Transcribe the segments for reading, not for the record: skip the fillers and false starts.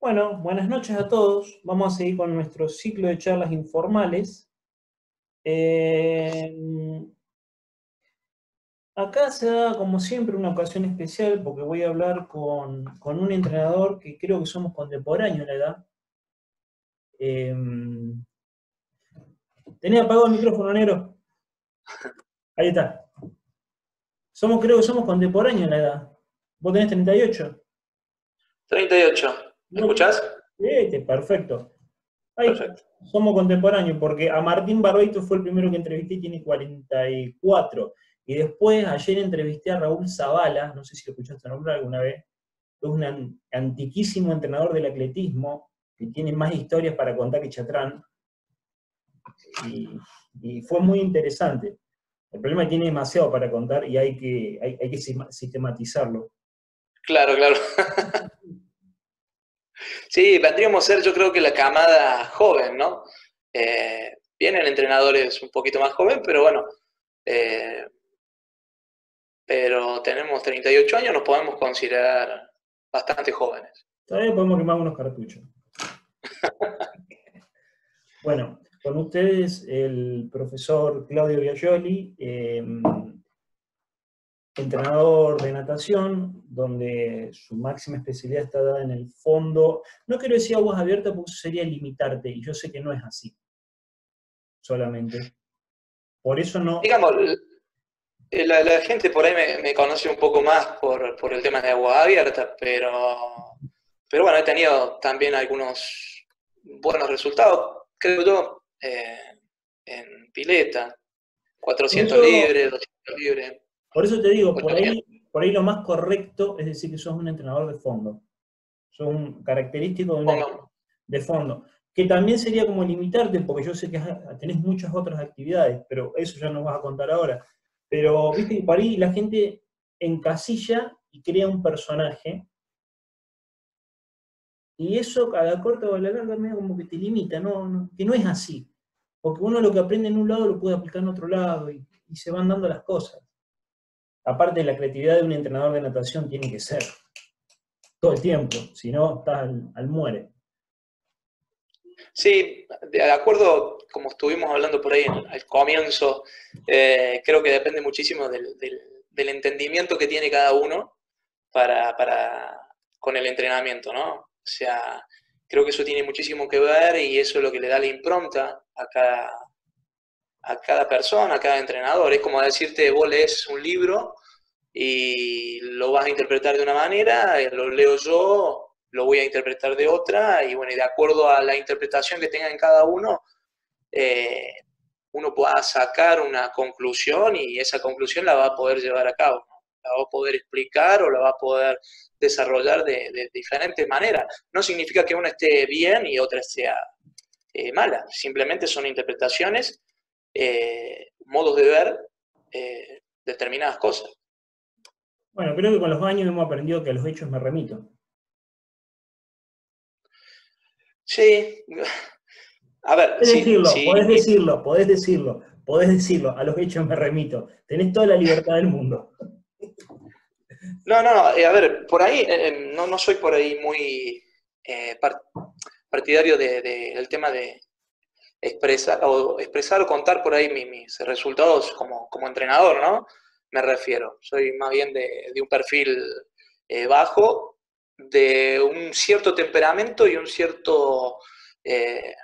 Bueno, buenas noches a todos. Vamos a seguir con nuestro ciclo de charlas informales. Eh, Acá se da, como siempre, una ocasión especial porque voy a hablar con un entrenador que creo que somos contemporáneos en la edad. Eh, ¿Tenía apagado el micrófono, negro? Ahí está. Creo que somos contemporáneos en la edad. ¿Vos tenés 38? 38. ¿Me No, escuchás? perfecto. Ahí está. Perfecto. Somos contemporáneos, porque a Martín Barbeito fue el primero que entrevisté y tiene 44. Y después, ayer entrevisté a Raúl Zavala, no sé si lo escuchaste nombrar alguna vez, es un antiquísimo entrenador del atletismo, que tiene más historias para contar que Chatrán, y fue muy interesante. El problema es que tiene demasiado para contar y hay que sistematizarlo. Claro, claro. Sí, vendríamos a ser yo creo que la camada joven, ¿no? Vienen entrenadores un poquito más joven, pero bueno, eh, pero tenemos 38 años, nos podemos considerar bastante jóvenes. Todavía podemos quemar unos cartuchos. Bueno, con ustedes el profesor Claudio Biagioli, entrenador de natación, donde su máxima especialidad está dada en el fondo. No quiero decir aguas abiertas porque eso sería limitarte, y yo sé que no es así solamente. Por eso no. Digamos, la gente por ahí me conoce un poco más por el tema de agua abierta, pero bueno, he tenido también algunos buenos resultados, creo yo, en pileta, Por 400 eso, libres, 200 libres, por eso te digo, por 800. ahí, por ahí lo más correcto es decir que sos un entrenador de fondo. Sos un característico Pongamos. de fondo. Que también sería como limitarte, porque yo sé que tenés muchas otras actividades, pero eso ya nos vas a contar ahora. Pero viste que por ahí la gente encasilla y crea un personaje, y eso a la corta o a la larga medio como que te limita, que no es así. Porque uno lo que aprende en un lado lo puede aplicar en otro lado, y se van dando las cosas. Aparte, la creatividad de un entrenador de natación tiene que ser todo el tiempo, si no, estás al muere. Sí, de acuerdo, como estuvimos hablando por ahí al comienzo, creo que depende muchísimo del entendimiento que tiene cada uno con el entrenamiento, ¿no? O sea, creo que eso tiene muchísimo que ver y eso es lo que le da la impronta a cada persona, a cada entrenador. Es como decirte, vos lees un libro y lo vas a interpretar de una manera, lo leo yo, lo voy a interpretar de otra, y bueno, y de acuerdo a la interpretación que tenga en cada uno, eh, uno pueda sacar una conclusión y esa conclusión la va a poder llevar a cabo, ¿no? La va a poder explicar o la va a poder desarrollar de diferentes maneras. No significa que una esté bien y otra sea mala, simplemente son interpretaciones, modos de ver determinadas cosas. Bueno, creo que con los años hemos aprendido que a los hechos me remito. Sí, a ver, Podés sí, decirlo, sí, podés decirlo, podés decirlo, podés decirlo, a los hechos me remito. Tenés toda la libertad del mundo. no, no, no, a ver, por ahí, no soy por ahí muy eh, par- partidario del tema de expresar o contar por ahí mis resultados como entrenador, ¿no? Me refiero, soy más bien de un perfil bajo, de un cierto temperamento y un cierto eh,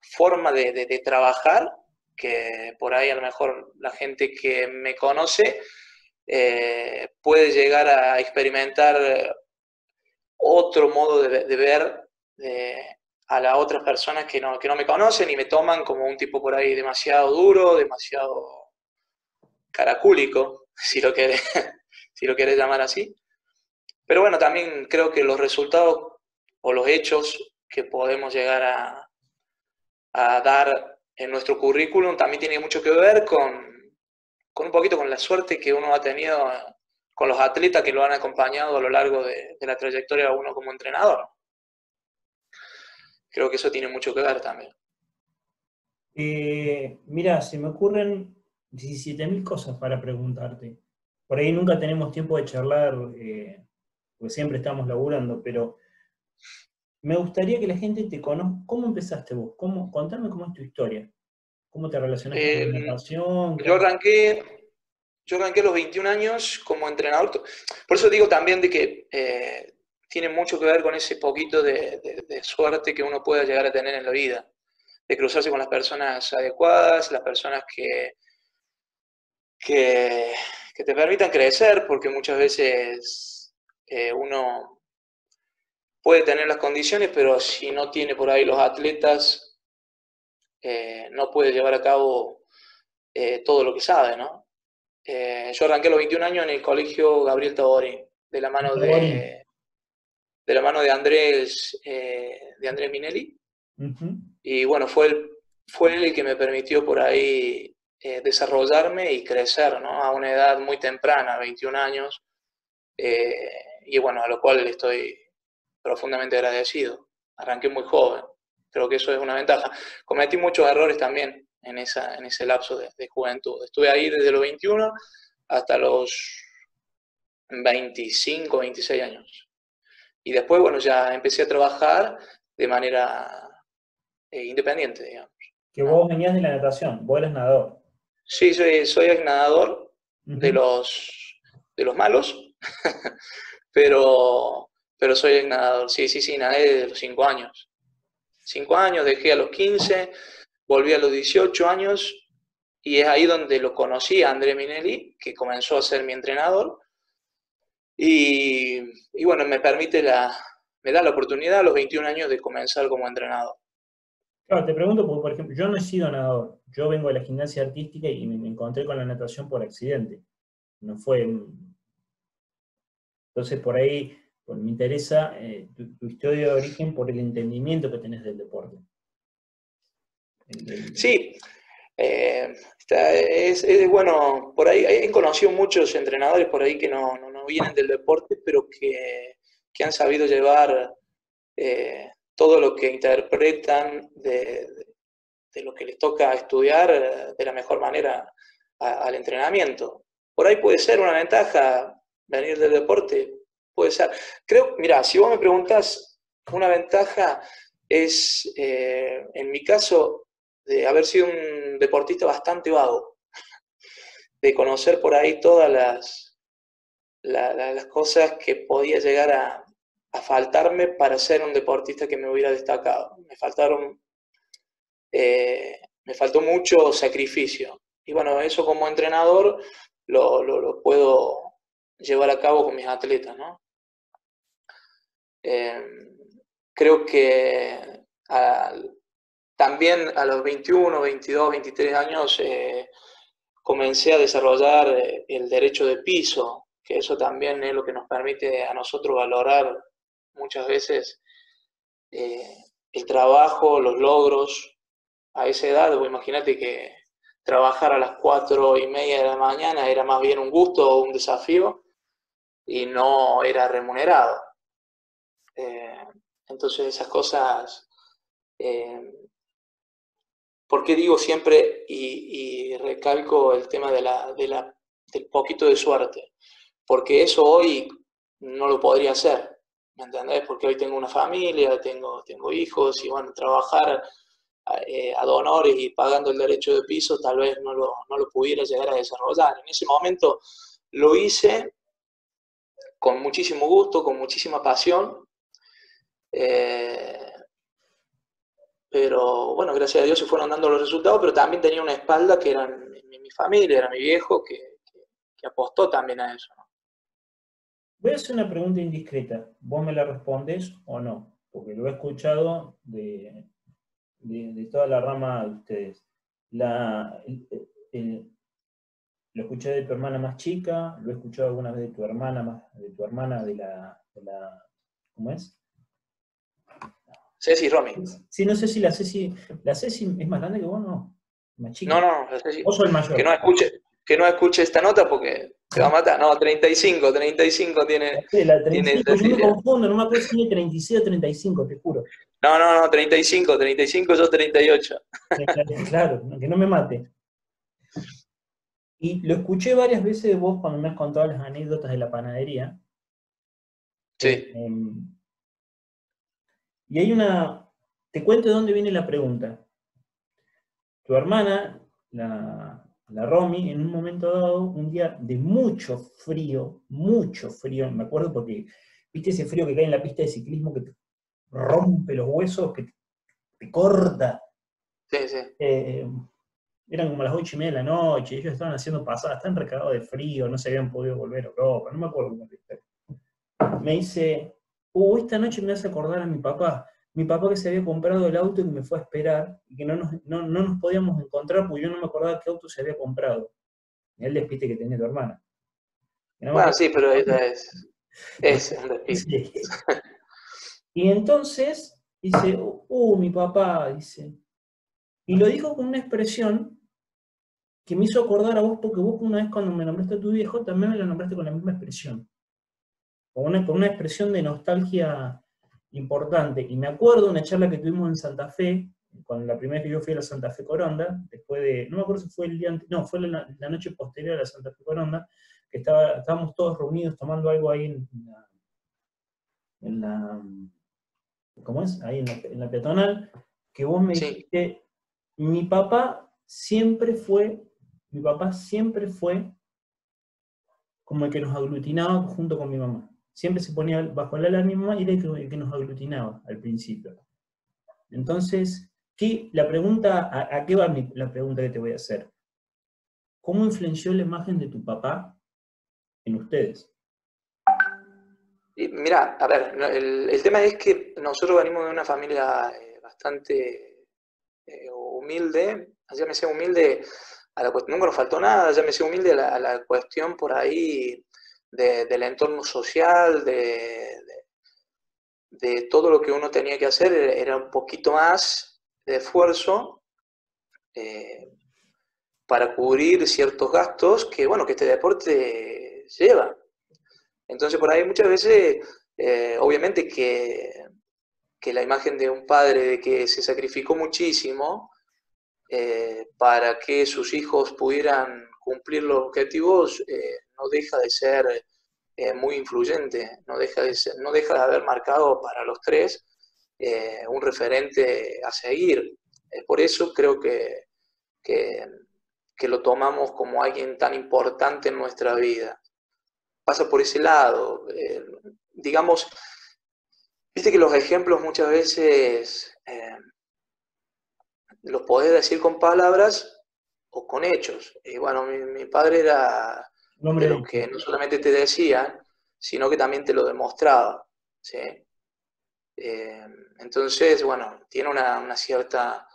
forma de trabajar, que por ahí a lo mejor la gente que me conoce puede llegar a experimentar otro modo de ver a las otras personas que no me conocen y me toman como un tipo por ahí demasiado duro, demasiado caracúlico, si lo querés llamar así. Pero bueno, también creo que los resultados o los hechos que podemos llegar a dar en nuestro currículum también tiene mucho que ver con un poquito con la suerte que uno ha tenido con los atletas que lo han acompañado a lo largo de la trayectoria de uno como entrenador. Creo que eso tiene mucho que ver también. Mirá, se me ocurren 17.000 cosas para preguntarte. Por ahí nunca tenemos tiempo de charlar, porque siempre estamos laburando, pero Me gustaría que la gente te conozca. ¿Cómo empezaste vos? Contame cómo es tu historia. ¿Cómo te relacionaste con la Eh, natación? yo arranqué, yo arranqué a los 21 años como entrenador. Por eso digo también de que tiene mucho que ver con ese poquito de suerte que uno pueda llegar a tener en la vida, de cruzarse con las personas adecuadas, las personas que, que te permitan crecer, porque muchas veces uno puede tener las condiciones, pero si no tiene por ahí los atletas, no puede llevar a cabo todo lo que sabe, ¿no? Yo arranqué a los 21 años en el colegio Gabriel Tavori, de la mano Taborín. de la mano de Andrés Minelli. Ujú. Y bueno, fue él el que me permitió por ahí desarrollarme y crecer, ¿no? A una edad muy temprana, 21 años, y bueno, a lo cual le estoy profundamente agradecido. Arranqué muy joven, creo que eso es una ventaja. Cometí muchos errores también en ese lapso de juventud. Estuve ahí desde los 21 hasta los 25, 26 años. Y después, bueno, ya empecé a trabajar de manera independiente, digamos, Que vos ¿no? venías de la natación, vos eras nadador. Sí, soy ex nadador de Ujú. los malos, pero, pero soy ex nadador. Sí, sí, sí, nadé desde los 5 años. 5 años, dejé a los 15, volví a los 18 años y es ahí donde lo conocí a André Minelli, que comenzó a ser mi entrenador. Y bueno, me da la oportunidad a los 21 años de comenzar como entrenador. Claro, te pregunto porque, por ejemplo, yo no he sido nadador. Yo vengo de la gimnasia artística y me encontré con la natación por accidente. No fue. Entonces, por ahí me interesa tu historia de origen por el entendimiento que tenés del deporte. El- Sí, es bueno, por ahí he conocido muchos entrenadores por ahí que no vienen del deporte, pero que han sabido llevar todo lo que interpretan de lo que les toca estudiar de la mejor manera al entrenamiento. Por ahí puede ser una ventaja venir del deporte, puede ser. Creo, mira, si vos me preguntas, una ventaja es, en mi caso, de haber sido un deportista bastante vago, de conocer por ahí todas las cosas que podía llegar a faltarme para ser un deportista que me hubiera destacado. Me faltó mucho sacrificio. Y bueno, eso como entrenador lo puedo llevar a cabo con mis atletas, ¿no? Eh, creo que también a los 21, 22, 23 años comencé a desarrollar el derecho de piso, que eso también es lo que nos permite a nosotros valorar muchas veces eh, el trabajo, los logros a esa edad. Vos imagínate que trabajar a las 4:30 de la mañana era más bien un gusto o un desafío y no era remunerado. Eh, entonces esas cosas, eh, ¿por qué digo siempre y recalco el tema del poquito de suerte? Porque eso hoy no lo podría hacer, ¿me entendés? Porque hoy tengo una familia, tengo hijos y bueno, trabajar ad honores y pagando el derecho de piso tal vez no lo pudiera llegar a desarrollar. En ese momento lo hice con muchísimo gusto, con muchísima pasión, eh, pero bueno, gracias a Dios se fueron dando los resultados, pero también tenía una espalda que era mi familia, era mi viejo, que apostó también a eso, ¿no? Voy a hacer una pregunta indiscreta. ¿Vos me la respondés o no? Porque lo he escuchado de toda la rama de ustedes. La, el- lo escuché de tu hermana más chica, lo he escuchado alguna vez de tu hermana de tu hermana ¿cómo es? Ceci y Romy. Sí, no sé si la Ceci es más grande que vos, no, más chica. No, Ceci, Vos sos el que mayor. no escuche, que no escuche esta nota porque te va a matar. No, 35 La tiene 35, yo me Cecilia. confundo, no me acuerdo si tiene 36 o 35, te juro. No, 35, yo 38. Claro, que no me mate. Y lo escuché varias veces de vos cuando me has contado las anécdotas de la panadería. Sí. Y hay te cuento de dónde viene la pregunta. Tu hermana, la Romy, en un momento dado, un día de mucho frío, me acuerdo porque, viste ese frío que cae en la pista de ciclismo que te rompe los huesos, que te corta. Sí, sí. Eran como las 8:30 de la noche, ellos estaban haciendo pasadas, estaban recagados de frío, no se habían podido volver a Europa, no me acuerdo cómo es. Me dice, esta noche me hace acordar a mi papá que se había comprado el auto y que me fue a esperar, y que no nos podíamos encontrar porque yo no me acordaba qué auto se había comprado. Y el despiste que tenía tu hermana. Bueno, sí, pero ella es un despiste. Sí. Y entonces dice, mi papá, dice, y lo dijo con una expresión que me hizo acordar a vos, porque vos una vez cuando me nombraste a tu viejo, también me lo nombraste con la misma expresión. Con una expresión de nostalgia importante. Y me acuerdo de una charla que tuvimos en Santa Fe, cuando la primera vez que yo fui a la Santa Fe Coronda, después de, no me acuerdo si fue el día, no, fue la noche posterior a la Santa Fe Coronda, que estábamos todos reunidos tomando algo ahí en la ¿cómo es? Ahí en la peatonal, que vos me dijiste, mi papá siempre fue como el que nos aglutinaba junto con mi mamá. Siempre se ponía bajo el ala de mi mamá y era el que nos aglutinaba al principio. Entonces, la pregunta, ¿a qué va la pregunta que te voy a hacer? ¿Cómo influenció la imagen de tu papá en ustedes? Mirá, a ver, el tema es que nosotros venimos de una familia bastante humilde, llámese humilde a la cuestión, nunca nos faltó nada, llámese humilde a la cuestión por ahí del entorno social, de todo lo que uno tenía que hacer, era un poquito más de esfuerzo para cubrir ciertos gastos que, bueno, que este deporte lleva. Entonces por ahí muchas veces, obviamente que la imagen de un padre de que se sacrificó muchísimo para que sus hijos pudieran cumplir los objetivos, no deja de ser muy influyente, no deja de haber marcado para los tres un referente a seguir. Por eso creo que, que lo tomamos como alguien tan importante en nuestra vida. Pasa por ese lado. Digamos, viste que los ejemplos muchas veces los podés decir con palabras o con hechos. Y bueno, mi padre era de los que no solamente te decían, sino que también te lo demostraba. ¿Sí? Entonces, bueno, tiene una cierta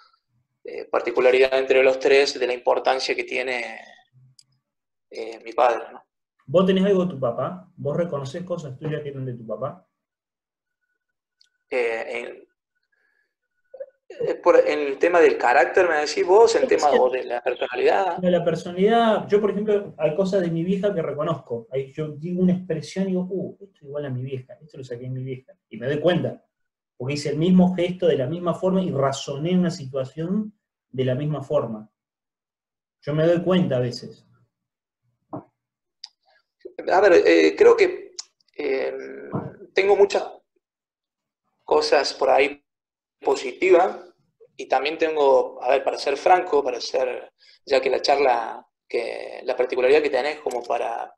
particularidad entre los tres de la importancia que tiene mi padre, ¿no? ¿Vos tenés algo de tu papá? ¿Vos reconoces cosas tuyas que eran de tu papá? En el tema del carácter, me decís vos, en tema de la personalidad. De la personalidad, yo por ejemplo, hay cosas de mi vieja que reconozco. Yo digo una expresión y digo, esto es igual a mi vieja, esto lo saqué de mi vieja. Y me doy cuenta, porque hice el mismo gesto de la misma forma y razoné una situación de la misma forma. Yo me doy cuenta a veces. A ver, creo que tengo muchas cosas por ahí positivas y también tengo, a ver, para ser franco, ya que la charla, que la particularidad que tenés como para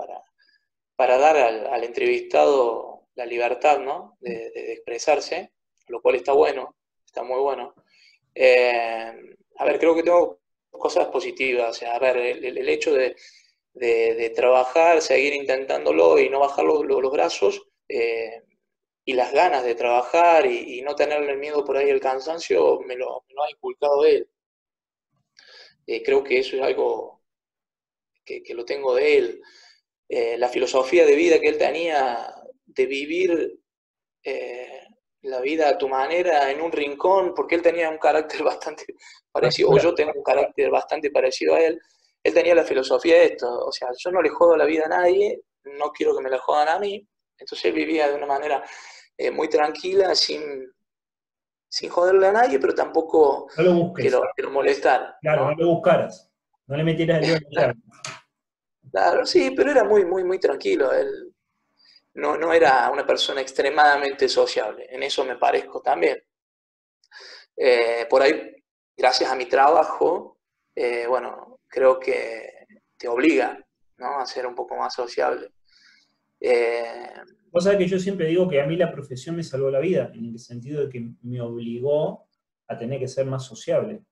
dar al entrevistado la libertad, ¿no? de expresarse, lo cual está bueno, está muy bueno. A ver, creo que tengo cosas positivas, o sea, a ver, el hecho de trabajar, seguir intentándolo y no bajar los brazos, y las ganas de trabajar y no tenerle miedo por ahí el cansancio, me lo ha inculcado él. Creo que eso es algo que lo tengo de él. La filosofía de vida que él tenía de vivir la vida a tu manera en un rincón, porque él tenía un carácter bastante parecido, o yo tengo un carácter bastante parecido a él. Él tenía la filosofía de esto, o sea, yo no le jodo la vida a nadie, no quiero que me la jodan a mí. Entonces él vivía de una manera muy tranquila, sin joderle a nadie, pero tampoco No lo busques. que lo molestara. Claro, ¿no? no lo buscaras. No le metieras el dedo en la llaga. Claro, sí, pero era muy, muy, muy tranquilo. Él no era una persona extremadamente sociable. En eso me parezco también. Por ahí, gracias a mi trabajo, bueno, creo que te obliga, ¿no?, a ser un poco más sociable. Vos sabés que yo siempre digo que a mí la profesión me salvó la vida, en el sentido de que me obligó a tener que ser más sociable.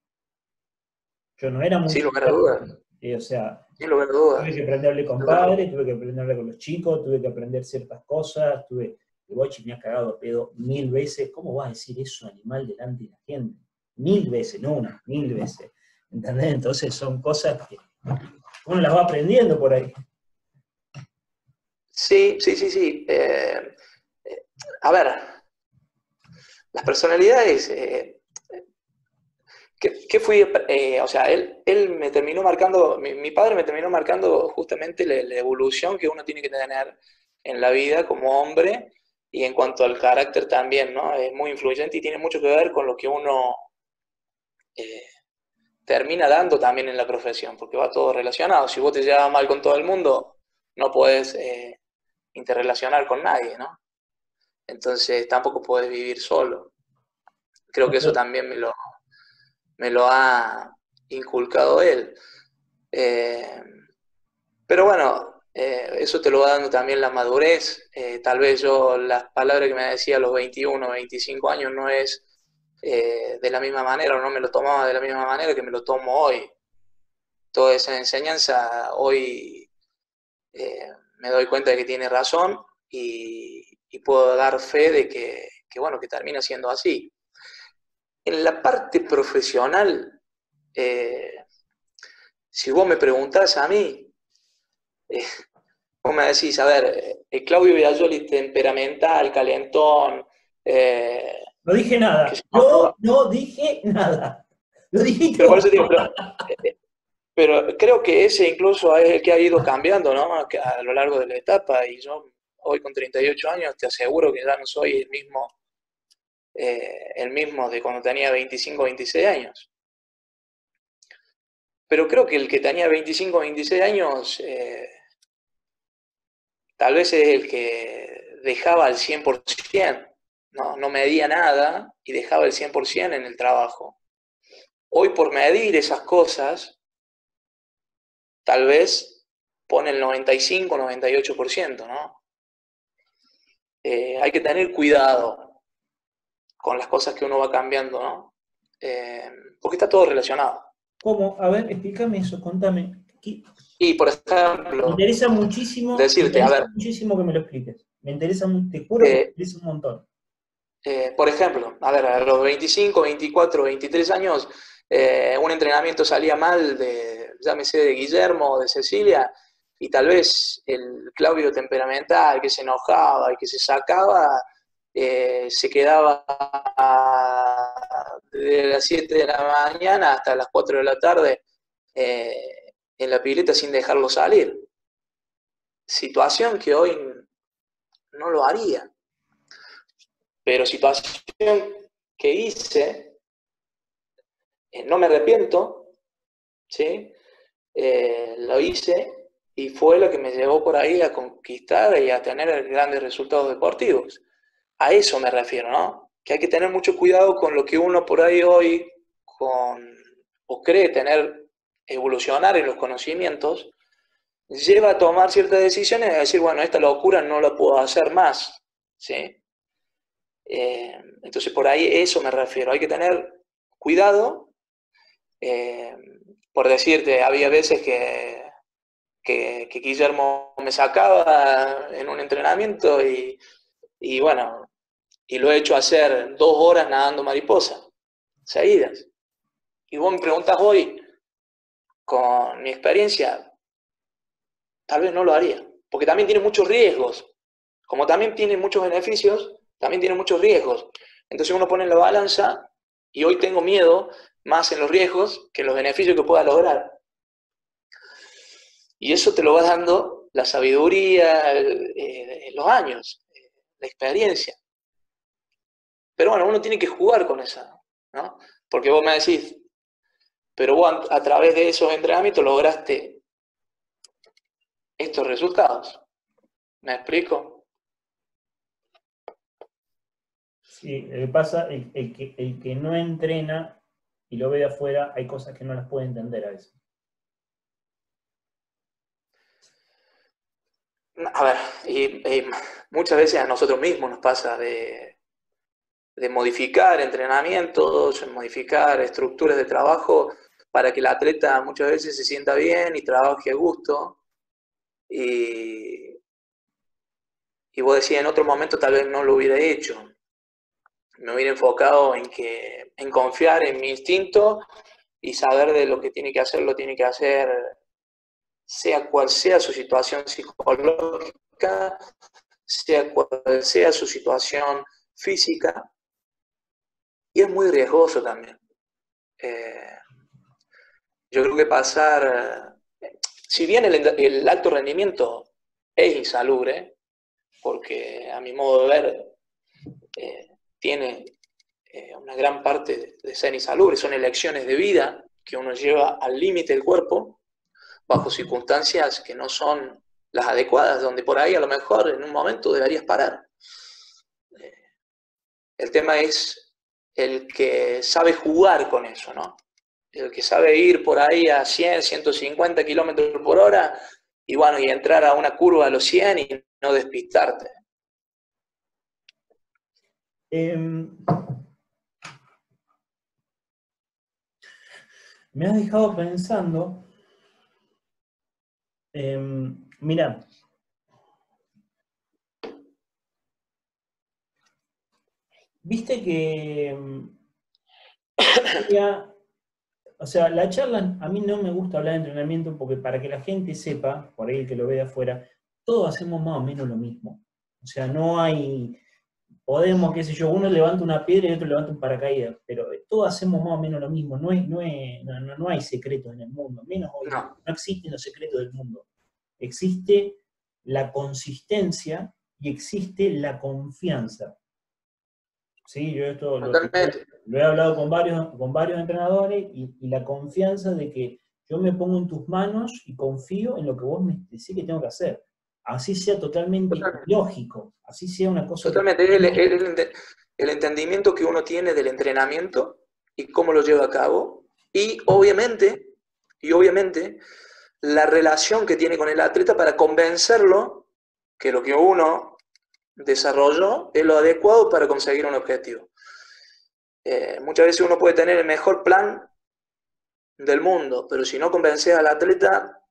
Yo no era muy Sin lugar a sociable. dudas. O sea, Sin lugar a tuve dudas. que aprender a hablar con padres, tuve que aprender a hablar con los chicos, tuve que aprender ciertas cosas, el Bochi me ha cagado a pedo 1000 veces. ¿Cómo vas a decir eso, animal, delante de la gente? 1000 veces, no una, 1000 veces. ¿Entendés? Entonces son cosas que uno las va aprendiendo por ahí. Sí, sí, sí, sí. A ver, las personalidades, ¿qué fui? O sea, él me terminó marcando, mi padre me terminó marcando justamente la evolución que uno tiene que tener en la vida como hombre, y en cuanto al carácter también, ¿no? Es muy influyente y tiene mucho que ver con lo que uno eh, termina dando también en la profesión, porque va todo relacionado. Si vos te llevas mal con todo el mundo, no podés interrelacionar con nadie, ¿no? Entonces tampoco podés vivir solo. Creo que eso también me lo ha inculcado él. Pero bueno, eso te lo va dando también la madurez. Tal vez yo las palabras que me decía a los 21, 25 años no es de la misma manera, o no me lo tomaba de la misma manera que me lo tomo hoy. Toda esa enseñanza hoy me doy cuenta de que tiene razón, y puedo dar fe de bueno, que termina siendo así. En la parte profesional, si vos me preguntás a mí, vos me decís, a ver, Claudio Villazoli temperamental, calentón, No dije que nada. se Yo enojaba. no dije nada. Lo dijiste Pero por vos. eso digo, pero creo que ese incluso es el que ha ido cambiando, ¿no?, a lo largo de la etapa, y yo hoy con 38 años te aseguro que ya no soy el mismo de cuando tenía 25 o 26 años. Pero creo que el que tenía 25 o 26 años tal vez es el que dejaba al 100%, no medía nada y dejaba el 100% en el trabajo. Hoy, por medir esas cosas, tal vez pone el 95 o 98%, ¿no? Hay que tener cuidado con las cosas que uno va cambiando, ¿no? Porque está todo relacionado. ¿Cómo? A ver, explícame eso, contame. Y, por Me ejemplo, me decirte, a interesa ver, muchísimo que me lo expliques. Me interesa, te juro que me interesa un montón. por ejemplo, a ver, a los 25, 24, 23 años, un entrenamiento salía mal llámese de Guillermo o de Cecilia, y tal vez el Claudio temperamental, que se enojaba y que se sacaba, se quedaba de las 7 de la mañana hasta las 4 de la tarde en la pileta sin dejarlo salir. Situación que hoy no lo haría. Pero situación que hice, no me arrepiento, ¿sí? Lo hice y fue lo que me llevó por ahí a conquistar y a tener grandes resultados deportivos. A eso me refiero, ¿no? Que hay que tener mucho cuidado con lo que uno por ahí hoy, o cree tener, evolucionar en los conocimientos, lleva a tomar ciertas decisiones y a decir, bueno, esta locura no la puedo hacer más, ¿sí? Entonces por ahí eso me refiero, hay que tener cuidado. Por decirte, había veces que Guillermo me sacaba en un entrenamiento y bueno, y lo he hecho hacer 2 horas nadando mariposa, seguidas. Y vos me preguntás hoy, con mi experiencia, tal vez no lo haría, porque también tiene muchos riesgos. Como también tiene muchos beneficios, también tiene muchos riesgos. Entonces uno pone en la balanza, y hoy tengo miedo más en los riesgos que en los beneficios que pueda lograr. Y eso te lo va dando la sabiduría, los años, la experiencia. Pero bueno, uno tiene que jugar con esa, ¿no? Porque vos me decís, pero vos a través de esos entrenamientos lograste estos resultados. ¿Me explico? Sí, pasa, el que no entrena y lo ve de afuera, hay cosas que no las puede entender a veces. A ver, y muchas veces a nosotros mismos nos pasa de modificar entrenamientos, modificar estructuras de trabajo para que el atleta muchas veces se sienta bien y trabaje a gusto. Y vos decías, en otro momento tal vez no lo hubiera hecho. Me hubiera enfocado en confiar en mi instinto y saber de lo que tiene que hacer, lo tiene que hacer, sea cual sea su situación psicológica, sea cual sea su situación física. Y es muy riesgoso también. Yo creo que pasar, si bien el alto rendimiento es insalubre, porque a mi modo de ver tiene una gran parte de ser insalubre, son elecciones de vida que uno lleva al límite del cuerpo bajo circunstancias que no son las adecuadas, donde por ahí a lo mejor en un momento deberías parar. El tema es el que sabe jugar con eso, ¿no? El que sabe ir por ahí a 100, 150 kilómetros por hora y bueno, y entrar a una curva a los 100 y no despistarte. Me has dejado pensando, mira, viste que o sea, la charla, a mí no me gusta hablar de entrenamiento porque para que la gente sepa, por ahí el que lo ve de afuera, todos hacemos más o menos lo mismo. O sea, no hay, podemos, qué sé yo, uno levanta una piedra y otro levanta un paracaídas, pero todos hacemos más o menos lo mismo. No hay secretos en el mundo, menos hoy. No. No existen los secretos del mundo. Existe la consistencia y existe la confianza. Sí, yo esto lo he hablado con varios entrenadores y la confianza de que yo me pongo en tus manos y confío en lo que vos me decís que tengo que hacer. Así sea totalmente lógico, así sea una cosa... Totalmente, el entendimiento que uno tiene del entrenamiento y cómo lo lleva a cabo y obviamente la relación que tiene con el atleta para convencerlo que lo que uno desarrolló es lo adecuado para conseguir un objetivo. Muchas veces uno puede tener el mejor plan del mundo, pero si no convence al atleta,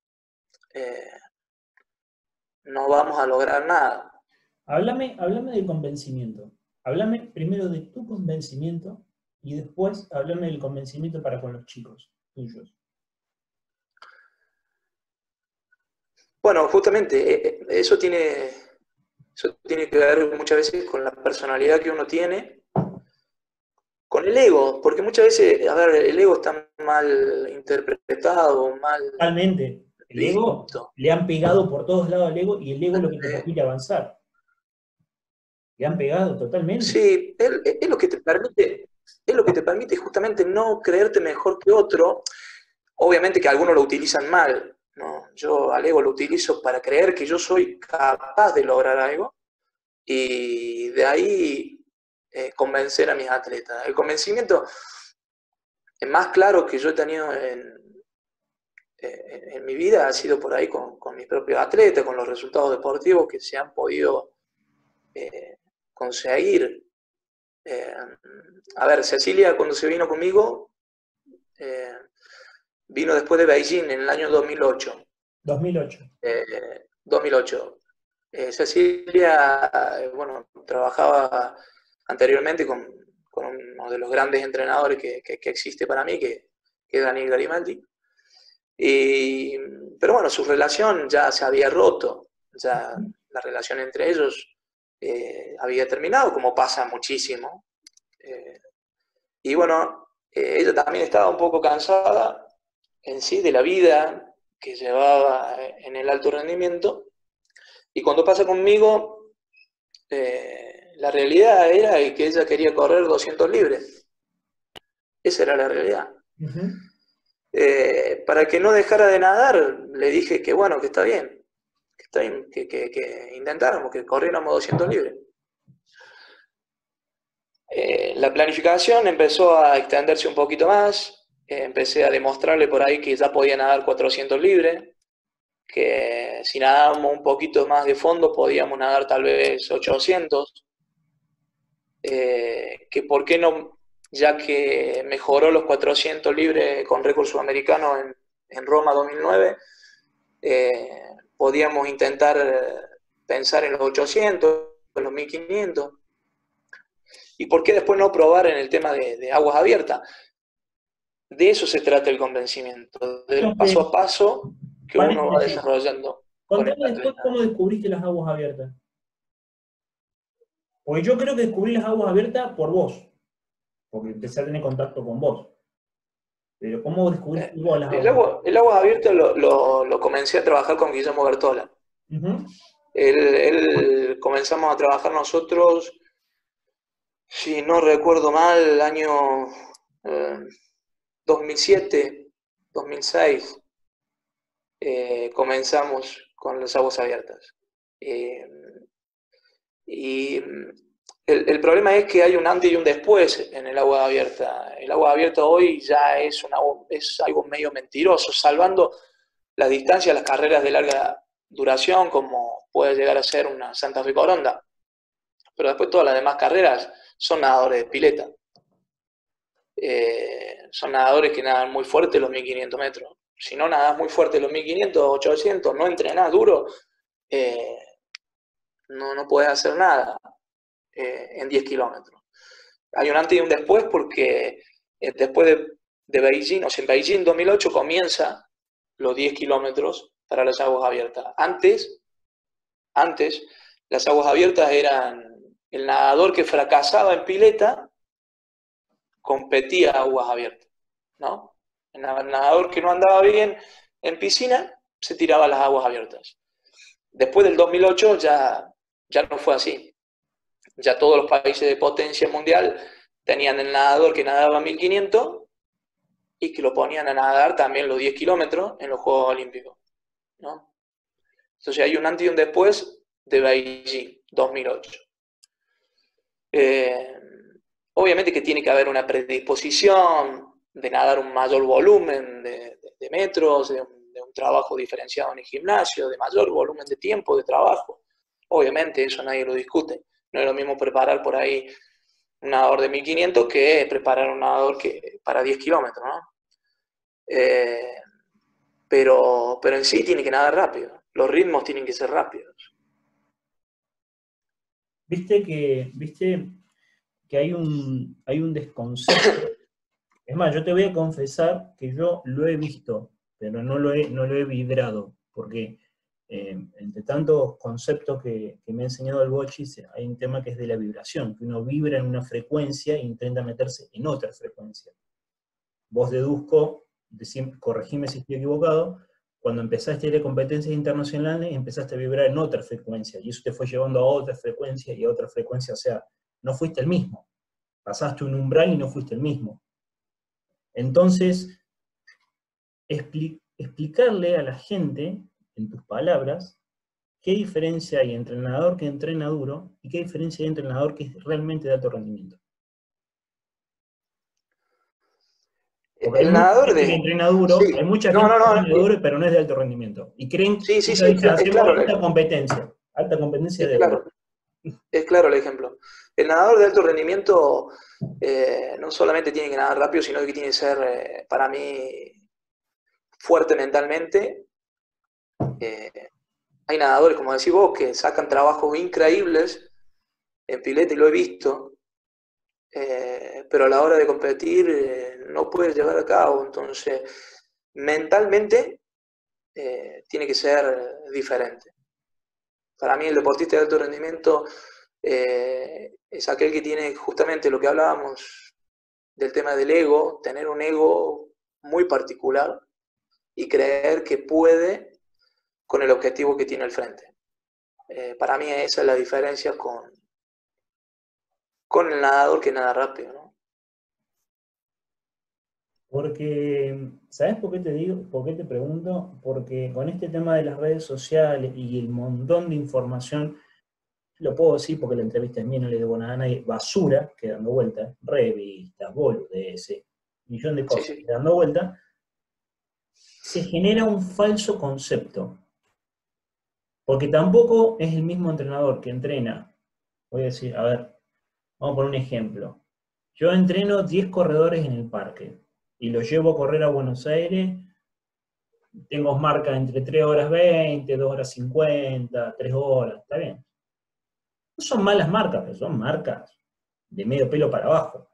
no vamos a lograr nada. Háblame del convencimiento. Háblame primero de tu convencimiento y después háblame del convencimiento para con los chicos tuyos. Bueno, justamente eso tiene que ver muchas veces con la personalidad que uno tiene, con el ego, porque muchas veces, a ver, el ego está mal interpretado, mal Totalmente. El ego, visto. le han pegado por todos lados al ego y el ego es lo que te permite avanzar. Le han pegado totalmente. Sí, es lo que te permite justamente no creerte mejor que otro. Obviamente que algunos lo utilizan mal, ¿no? Yo al ego lo utilizo para creer que yo soy capaz de lograr algo y de ahí convencer a mis atletas. El convencimiento más claro que yo he tenido en mi vida ha sido por ahí con mis propios atletas, con los resultados deportivos que se han podido conseguir. A ver, Cecilia cuando se vino conmigo, vino después de Beijing en el año 2008. 2008. 2008. Cecilia, bueno, trabajaba anteriormente con uno de los grandes entrenadores que existe para mí, que es Daniel Garimaldi. Pero bueno, su relación ya se había roto, ya la relación entre ellos había terminado, como pasa muchísimo. Y bueno, ella también estaba un poco cansada en sí de la vida que llevaba en el alto rendimiento. Y cuando pasa conmigo, la realidad era que ella quería correr 200 libres. Esa era la realidad. Para que no dejara de nadar, le dije que bueno, que está bien, que intentáramos, que corriéramos 200 libres. La planificación empezó a extenderse un poquito más, empecé a demostrarle por ahí que ya podía nadar 400 libre, que si nadábamos un poquito más de fondo podíamos nadar tal vez 800, que por qué no, ya que mejoró los 400 libres con récord sudamericano en Roma 2009, podíamos intentar pensar en los 800, en los 1500. ¿Y por qué después no probar en el tema de aguas abiertas? De eso se trata el convencimiento, del paso a paso que uno va Paréntesis. desarrollando con el Contame después atleta. cómo descubriste las aguas abiertas. Porque yo creo que descubrí las aguas abiertas por vos, porque empecé a tener contacto con vos. Pero ¿cómo descubriste vos las aguas abiertas? El agua abierta lo comencé a trabajar con Guillermo Bertola. Uh-huh. Él comenzamos a trabajar nosotros, si no recuerdo mal, el año 2007, 2006, comenzamos con las aguas abiertas. Y el problema es que hay un antes y un después en el agua abierta. El agua abierta hoy ya es algo medio mentiroso, salvando las distancias, las carreras de larga duración, como puede llegar a ser una Santa Fe Coronda. Pero después todas las demás carreras son nadadores de pileta. Son nadadores que nadan muy fuerte los 1500 metros. Si no nadas muy fuerte los 1500, 800, no entrenás duro, no podés hacer nada en 10 kilómetros. Hay un antes y un después porque después de Beijing, o sea, en Beijing 2008 comienza los 10 kilómetros para las aguas abiertas. Antes, las aguas abiertas eran el nadador que fracasaba en pileta, competía a aguas abiertas, ¿no? El nadador que no andaba bien en piscina se tiraba a las aguas abiertas. Después del 2008 ya no fue así. Ya todos los países de potencia mundial tenían el nadador que nadaba 1500 y que lo ponían a nadar también los 10 kilómetros en los Juegos Olímpicos, ¿no? Entonces hay un antes y un después de Beijing 2008. Obviamente que tiene que haber una predisposición de nadar un mayor volumen de metros, de un trabajo diferenciado en el gimnasio, de mayor volumen de tiempo de trabajo. Obviamente eso nadie lo discute. No es lo mismo preparar por ahí un nadador de 1500 que preparar un nadador para 10 kilómetros, ¿no? Pero en sí tiene que nadar rápido. Los ritmos tienen que ser rápidos. Viste que hay un desconcepto. Es más, yo te voy a confesar que yo lo he visto, pero no lo he vibrado, porque entre tantos conceptos que me ha enseñado el Bochi, hay un tema que es de la vibración, que uno vibra en una frecuencia e intenta meterse en otra frecuencia. Vos deduzco, corregime si estoy equivocado, cuando empezaste a ir a competencias internacionales, empezaste a vibrar en otra frecuencia, y eso te fue llevando a otra frecuencia y a otra frecuencia, o sea, no fuiste el mismo. Pasaste un umbral y no fuiste el mismo. Entonces, explicarle a la gente, en tus palabras, qué diferencia hay entre el nadador que entrena duro y qué diferencia hay entre el nadador que es realmente de alto rendimiento. Porque hay El mucha nadador gente que de... entrena duro, Sí, hay mucha no, gente no, que no, entrena duro, pero no es de alto rendimiento. Y creen sí, que sí, esa sí, dice, es hacemos claro, alta competencia es de duro. claro, es claro el ejemplo. El nadador de alto rendimiento no solamente tiene que nadar rápido, sino que tiene que ser, para mí, fuerte mentalmente. Hay nadadores, como decís vos, que sacan trabajos increíbles en pileta y lo he visto, pero a la hora de competir no puedes llevar a cabo. Entonces, mentalmente tiene que ser diferente. Para mí el deportista de alto rendimiento es aquel que tiene justamente lo que hablábamos del tema del ego, tener un ego muy particular y creer que puede con el objetivo que tiene al frente. Para mí esa es la diferencia con el nadador que nada rápido, ¿no? Porque, ¿sabes por qué te digo? ¿Por qué te pregunto? Porque con este tema de las redes sociales y el montón de información, lo puedo decir porque la entrevista es mía, no le debo nada a nadie, basura que dando vueltas, revistas, boludeces, millón de Sí, cosas sí. que dando vueltas, se genera un falso concepto. Porque tampoco es el mismo entrenador que entrena. Voy a decir, a ver, vamos a poner un ejemplo. Yo entreno 10 corredores en el parque y los llevo a correr a Buenos Aires. Tengo marcas entre 3 horas 20, 2 horas 50, 3 horas, está bien. No son malas marcas, pero son marcas de medio pelo para abajo.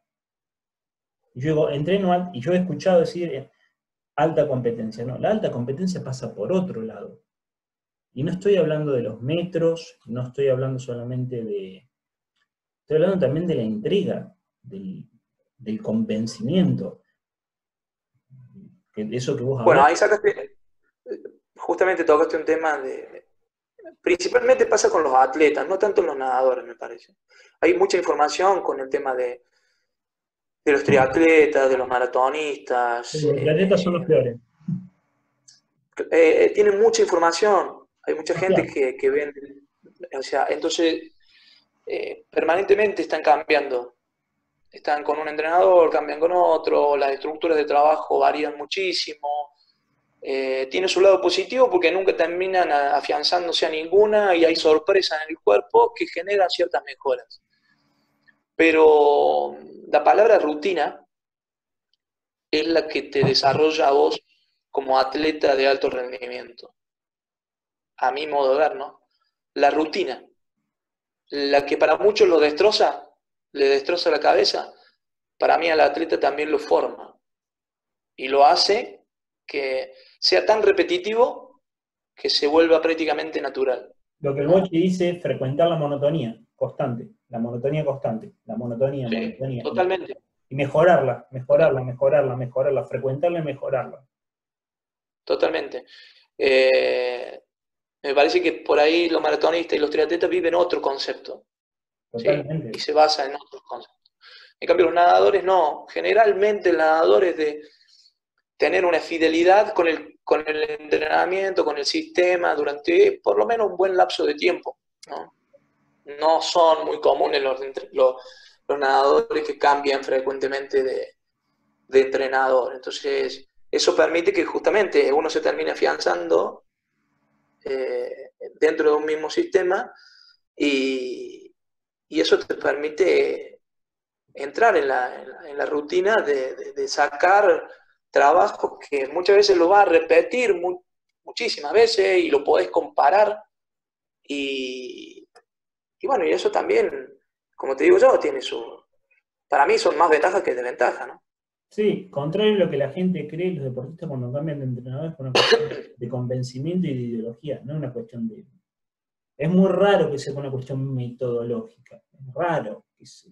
Y yo digo, entreno y yo he escuchado decir alta competencia. No, la alta competencia pasa por otro lado. Y no estoy hablando de los metros, no estoy hablando solamente de... Estoy hablando también de la intriga, del convencimiento. Eso que vos Bueno, hablas. ahí sacaste, justamente tocaste un tema de... Principalmente pasa con los atletas, no tanto en los nadadores, me parece. Hay mucha información con el tema de los triatletas, de los maratonistas. Los atletas son los peores. Tienen mucha información. Hay mucha gente Demasiado. que vende. O sea, entonces permanentemente están cambiando. Están con un entrenador, cambian con otro, las estructuras de trabajo varían muchísimo. Tiene su lado positivo porque nunca terminan afianzándose a ninguna y hay sorpresas en el cuerpo que generan ciertas mejoras. Pero la palabra rutina es la que te desarrolla a vos como atleta de alto rendimiento. A mi modo de ver, ¿no? La rutina, la que para muchos lo destroza, le destroza la cabeza, para mí al atleta también lo forma y lo hace que sea tan repetitivo que se vuelva prácticamente natural, Lo que el Bochi ¿no? dice, frecuentar la monotonía constante, la monotonía constante, la monotonía, Sí, monotonía. totalmente. Y mejorarla, mejorarla, Totalmente. mejorarla, mejorarla, frecuentarla y mejorarla. Totalmente. Eh, Me parece que por ahí los maratonistas y los triatletas viven otro concepto, ¿sí? Y Totalmente. se basa en otros conceptos. En cambio, los nadadores no. Generalmente el nadador es de tener una fidelidad con el entrenamiento, con el sistema, durante por lo menos un buen lapso de tiempo, ¿no? No son muy comunes los nadadores que cambian frecuentemente de entrenador. Entonces, eso permite que justamente uno se termine afianzando dentro de un mismo sistema y eso te permite entrar en la rutina de sacar trabajos que muchas veces lo vas a repetir muchísimas veces y lo podés comparar y, y bueno, y eso también, como te digo yo, tiene para mí son más ventajas que desventajas, ¿no? Sí, contrario a lo que la gente cree, los deportistas cuando cambian de entrenador es por una cuestión de convencimiento y de ideología, no es una cuestión de... Es muy raro que sea una cuestión metodológica, es raro, es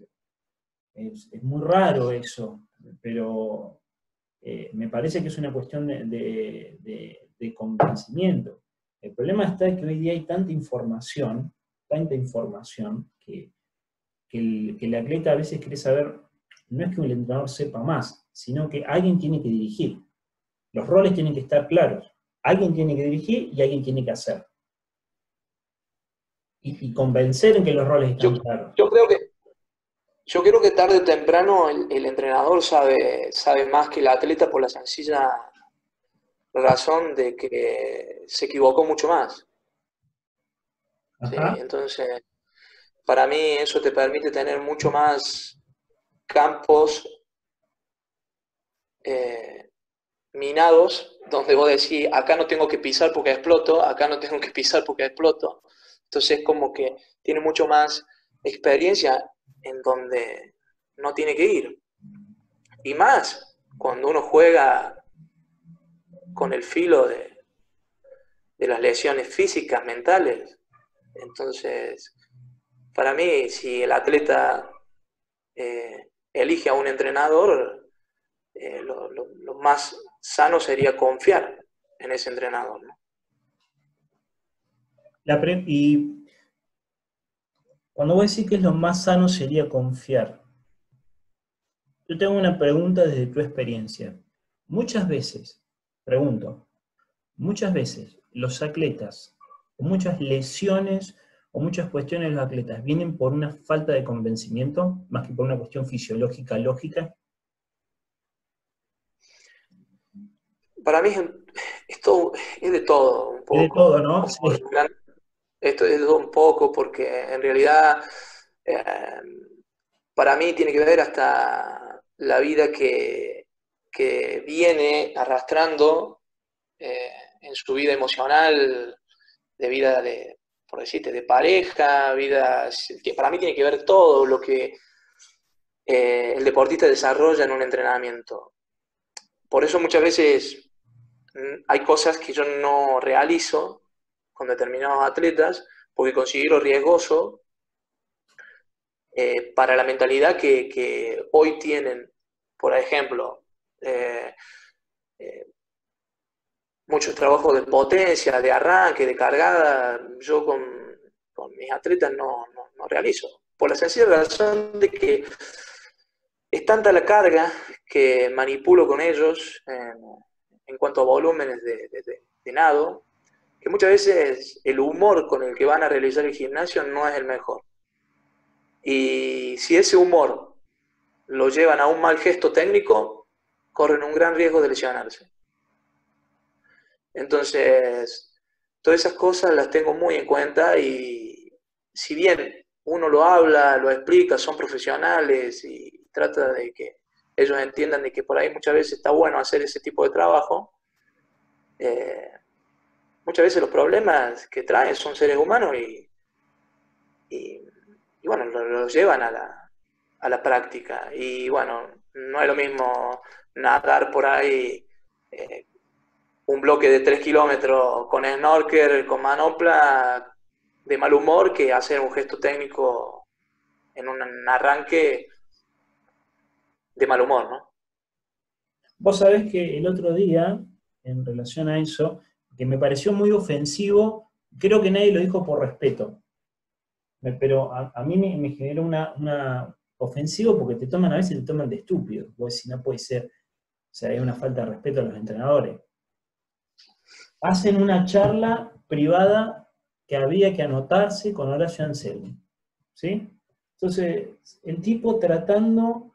muy raro eso, pero me parece que es una cuestión de convencimiento. El problema está que hoy día hay tanta información, que el atleta a veces quiere saber, no es que el entrenador sepa más, sino que alguien tiene que dirigir. Los roles tienen que estar claros. Alguien tiene que dirigir y alguien tiene que hacer. Y convencer en que los roles Yo, están claros. yo creo que Yo creo que tarde o temprano el entrenador sabe más que el atleta por la sencilla razón de que se equivocó mucho más. ¿Sí? Ajá. Entonces, para mí eso te permite tener mucho más campos eh, minados donde vos decís, acá no tengo que pisar porque exploto, acá no tengo que pisar porque exploto. Entonces, como que tiene mucho más experiencia en donde no tiene que ir. Y más cuando uno juega con el filo de las lesiones físicas, mentales. Entonces, para mí, si el atleta elige a un entrenador, lo más sano sería confiar en ese entrenador, ¿no? Y cuando vos decís que es lo más sano sería confiar, yo tengo una pregunta desde tu experiencia. Muchas veces, pregunto, muchas veces los atletas con muchas lesiones o muchas cuestiones de los atletas vienen por una falta de convencimiento, más que por una cuestión fisiológica, lógica? Para mí es de todo, un Es de todo, poco. ¿no? Sí. Esto es de todo un poco, porque en realidad eh, para mí tiene que ver hasta la vida que viene arrastrando en su vida emocional, de vida de, por decirte, de pareja, vida, para mí tiene que ver todo lo que el deportista desarrolla en un entrenamiento. Por eso muchas veces hay cosas que yo no realizo con determinados atletas porque considero riesgoso para la mentalidad que hoy tienen. Por ejemplo, eh, eh, muchos trabajos de potencia, de arranque, de cargada, yo con mis atletas no realizo. Por la sencilla razón de que es tanta la carga que manipulo con ellos en cuanto a volúmenes de nado, que muchas veces el humor con el que van a realizar el gimnasio no es el mejor. Y si ese humor lo llevan a un mal gesto técnico, corren un gran riesgo de lesionarse. Entonces, todas esas cosas las tengo muy en cuenta y si bien uno lo habla, lo explica, son profesionales y trata de que ellos entiendan de que por ahí muchas veces está bueno hacer ese tipo de trabajo, eh, muchas veces los problemas que traen son seres humanos y bueno, lo llevan a la práctica. Y bueno, no es lo mismo nadar por ahí un bloque de 3 kilómetros con snorkel, con manopla, de mal humor, que hacer un gesto técnico en un arranque de mal humor, ¿no? Vos sabés que el otro día, en relación a eso, que me pareció muy ofensivo, creo que nadie lo dijo por respeto, pero a mí me generó una ofensivo porque a veces te toman de estúpido, vos decís, no puede ser, o sea, hay una falta de respeto a los entrenadores. Hacen una charla privada que había que anotarse con Horacio Anselmi, ¿sí? Entonces, el tipo tratando,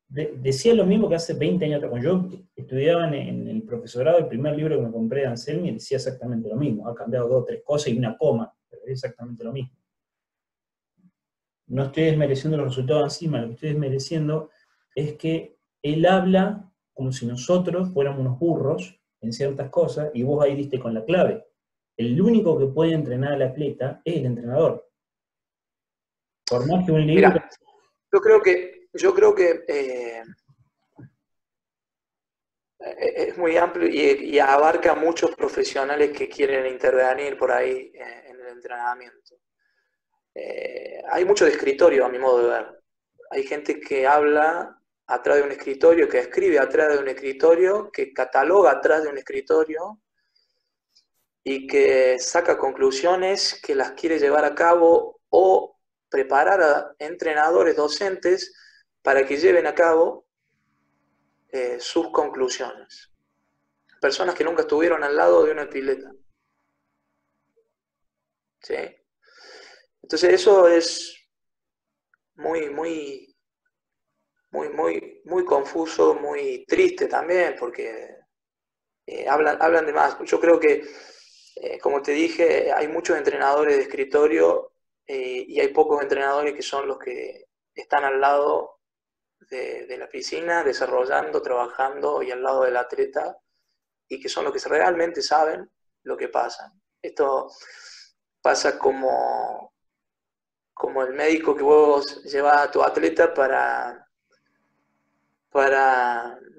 decía lo mismo que hace 20 años atrás. Cuando yo estudiaba en el profesorado, el primer libro que me compré de Anselmi decía exactamente lo mismo. Ha cambiado 2 o 3 cosas y una coma, pero es exactamente lo mismo. No estoy desmereciendo los resultados encima, lo que estoy desmereciendo es que él habla como si nosotros fuéramos unos burros en ciertas cosas, y vos ahí diste con la clave. El único que puede entrenar al atleta es el entrenador. Por más que un libro... Mira, yo creo que es muy amplio y abarca a muchos profesionales que quieren intervenir por ahí en el entrenamiento. Hay mucho de escritorio, a mi modo de ver. Hay gente que habla atrás de un escritorio, que escribe atrás de un escritorio, que cataloga atrás de un escritorio y que saca conclusiones que las quiere llevar a cabo o preparar a entrenadores, docentes, para que lleven a cabo sus conclusiones. Personas que nunca estuvieron al lado de una pileta. ¿Sí? Entonces eso es muy, muy, muy confuso, muy triste también, porque hablan de más. Yo creo que, como te dije, hay muchos entrenadores de escritorio y hay pocos entrenadores que son los que están al lado de la piscina, desarrollando, trabajando y al lado del atleta, y que son los que realmente saben lo que pasa. Esto pasa como el médico que vos llevas a tu atleta para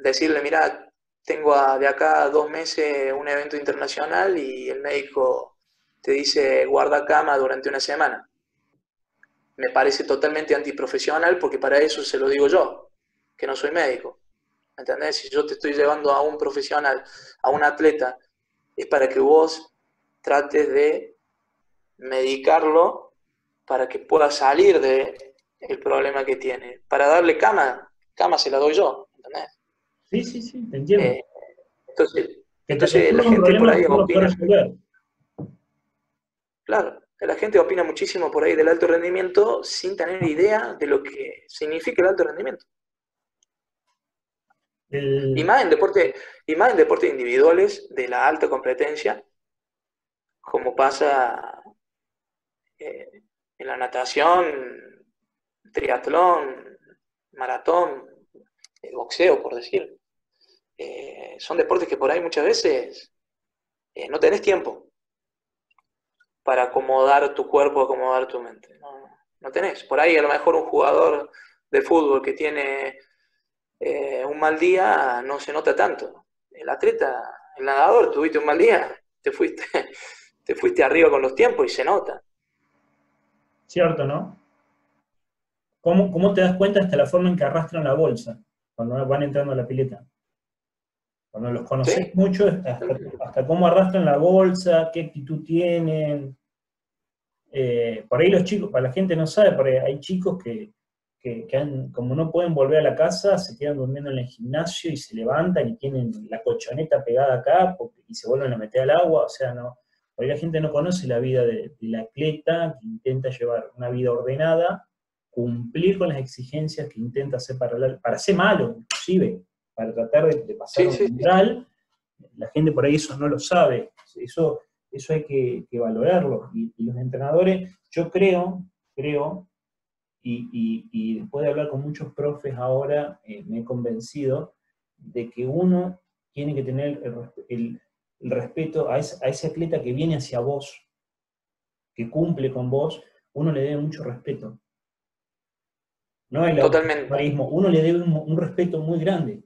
decirle, mira, tengo de acá a 2 meses un evento internacional y el médico te dice guarda cama durante una semana. Me parece totalmente antiprofesional porque para eso se lo digo yo, que no soy médico. ¿Entendés? Si yo te estoy llevando a un profesional, a un atleta, es para que vos trates de medicarlo para que pueda salir del problema que tiene. Para darle cama se la doy yo, ¿entendés? Sí, sí, sí, te entiendo. Eh, entonces, Que te la resuelva un gente por problema que ahí vos lo opina, puedas resolver. claro, la gente opina muchísimo por ahí del alto rendimiento sin tener idea de lo que significa el alto rendimiento. Y más en deportes individuales de la alta competencia, como pasa en la natación, triatlón, maratón, boxeo, por decir. Son deportes que por ahí muchas veces no tenés tiempo para acomodar tu cuerpo, acomodar tu mente. No tenés. Por ahí a lo mejor un jugador de fútbol que tiene un mal día no se nota tanto. El atleta, el nadador, tuviste un mal día, te fuiste arriba con los tiempos y se nota. Cierto, ¿no? ¿Cómo te das cuenta hasta la forma en que arrastran la bolsa cuando van entrando a la pileta? Cuando los conoces ¿Sí? mucho, hasta cómo arrastran la bolsa, qué actitud tienen. Por ahí los chicos, para la gente no sabe, por ahí hay chicos que como no pueden volver a la casa, se quedan durmiendo en el gimnasio y se levantan y tienen la colchoneta pegada acá y se vuelven a meter al agua. O sea, no, por ahí la gente no conoce la vida del atleta que intenta llevar una vida ordenada, cumplir con las exigencias que intenta hacer para ser malo, inclusive, para tratar de pasar un Sí. umbral. La gente por ahí eso no lo sabe. Eso hay que valorarlo. Y los entrenadores, yo creo, y después de hablar con muchos profes ahora, me he convencido de que uno tiene que tener el respeto a ese atleta que viene hacia vos, que cumple con vos, uno le debe mucho respeto. No el Totalmente. autoritarismo, uno le debe un respeto muy grande.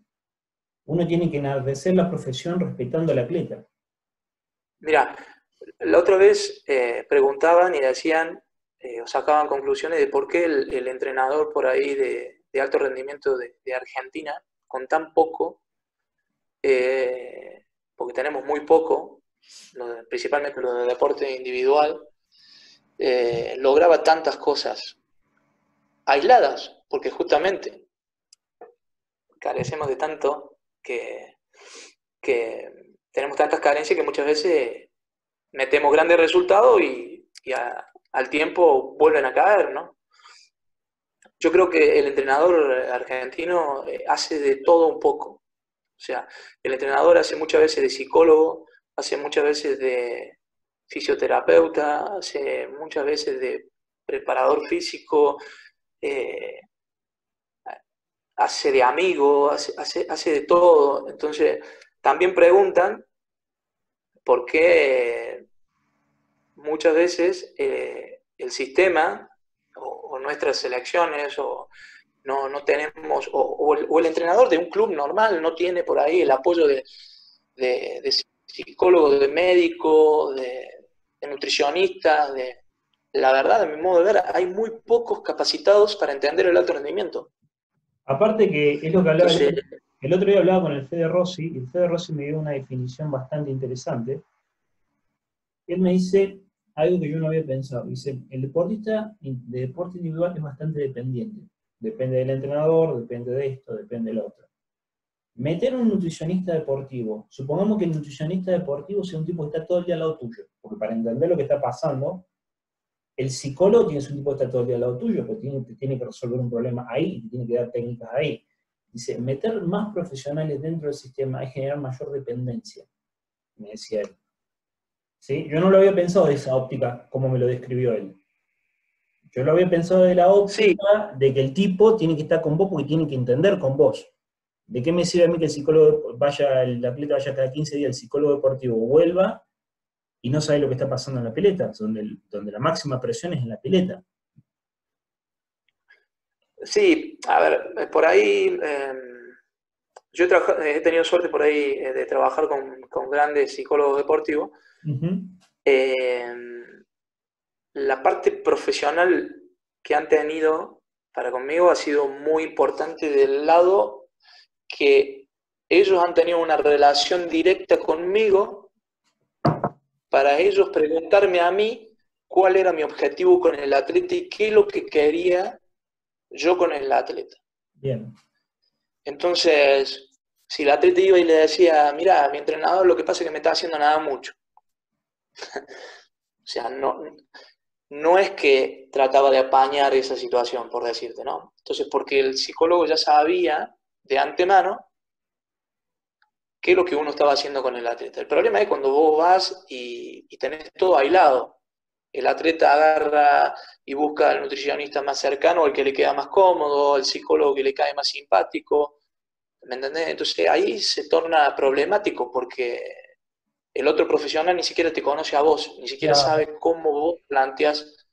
Uno tiene que enaltecer la profesión respetando al atleta. Mira, la otra vez preguntaban y decían, o sacaban conclusiones de por qué el entrenador por ahí de alto rendimiento de Argentina, con tan poco, porque tenemos muy poco, principalmente lo de deporte individual, lograba tantas cosas aisladas, porque justamente carecemos de tanto que tenemos tantas carencias que muchas veces metemos grandes resultados y al tiempo vuelven a caer, ¿no? Yo creo que el entrenador argentino hace de todo un poco. O sea, el entrenador hace muchas veces de psicólogo, hace muchas veces de fisioterapeuta, hace muchas veces de preparador físico, eh, hace de amigo, hace de todo. Entonces, también preguntan por qué muchas veces el sistema o nuestras selecciones no tenemos, o el entrenador de un club normal no tiene por ahí el apoyo de psicólogo, de médico, de nutricionista, la verdad, de mi modo de ver, hay muy pocos capacitados para entender el alto rendimiento. Aparte que es lo que hablaba, Entonces, el otro día hablaba con el Fede Rossi, y el Fede Rossi me dio una definición bastante interesante. Él me dice algo que yo no había pensado. Dice, el deportista de deporte individual es bastante dependiente. Depende del entrenador, depende de esto, depende del otro. Meter un nutricionista deportivo, supongamos que el nutricionista deportivo sea un tipo que está todo el día al lado tuyo, porque para entender lo que está pasando, el psicólogo tiene que ser un tipo que está todo el día al lado tuyo, porque tiene que resolver un problema ahí, y tiene que dar técnicas ahí. Dice, meter más profesionales dentro del sistema es generar mayor dependencia, me decía él. ¿Sí? Yo no lo había pensado de esa óptica, como me lo describió él. Yo lo había pensado de la óptica de que el tipo tiene que estar con vos porque tiene que entender con vos. ¿De qué me sirve a mí que el psicólogo el atleta vaya cada 15 días, el psicólogo deportivo vuelva y no sabe lo que está pasando en la pileta, donde la máxima presión es en la pileta? sí, a ver, por ahí yo he tenido suerte por ahí de trabajar con grandes psicólogos deportivos. Eh, la parte profesional que han tenido para conmigo ha sido muy importante del lado que ellos han tenido una relación directa conmigo para ellos preguntarme a mí cuál era mi objetivo con el atleta y qué es lo que quería yo con el atleta. Bien. Entonces, si el atleta iba y le decía, mira, mi entrenador lo que pasa es que me está haciendo nada mucho. O sea, no, no es que trataba de apañar esa situación, por decirte, ¿no? Entonces, porque el psicólogo ya sabía de antemano qué es lo que uno estaba haciendo con el atleta. El problema es cuando vos vas y tenés todo aislado. El atleta agarra y busca al nutricionista más cercano, al que le queda más cómodo, al psicólogo que le cae más simpático, ¿me entendés? Entonces ahí se torna problemático porque el otro profesional ni siquiera te conoce a vos, ni siquiera Claro. sabe cómo vos planteas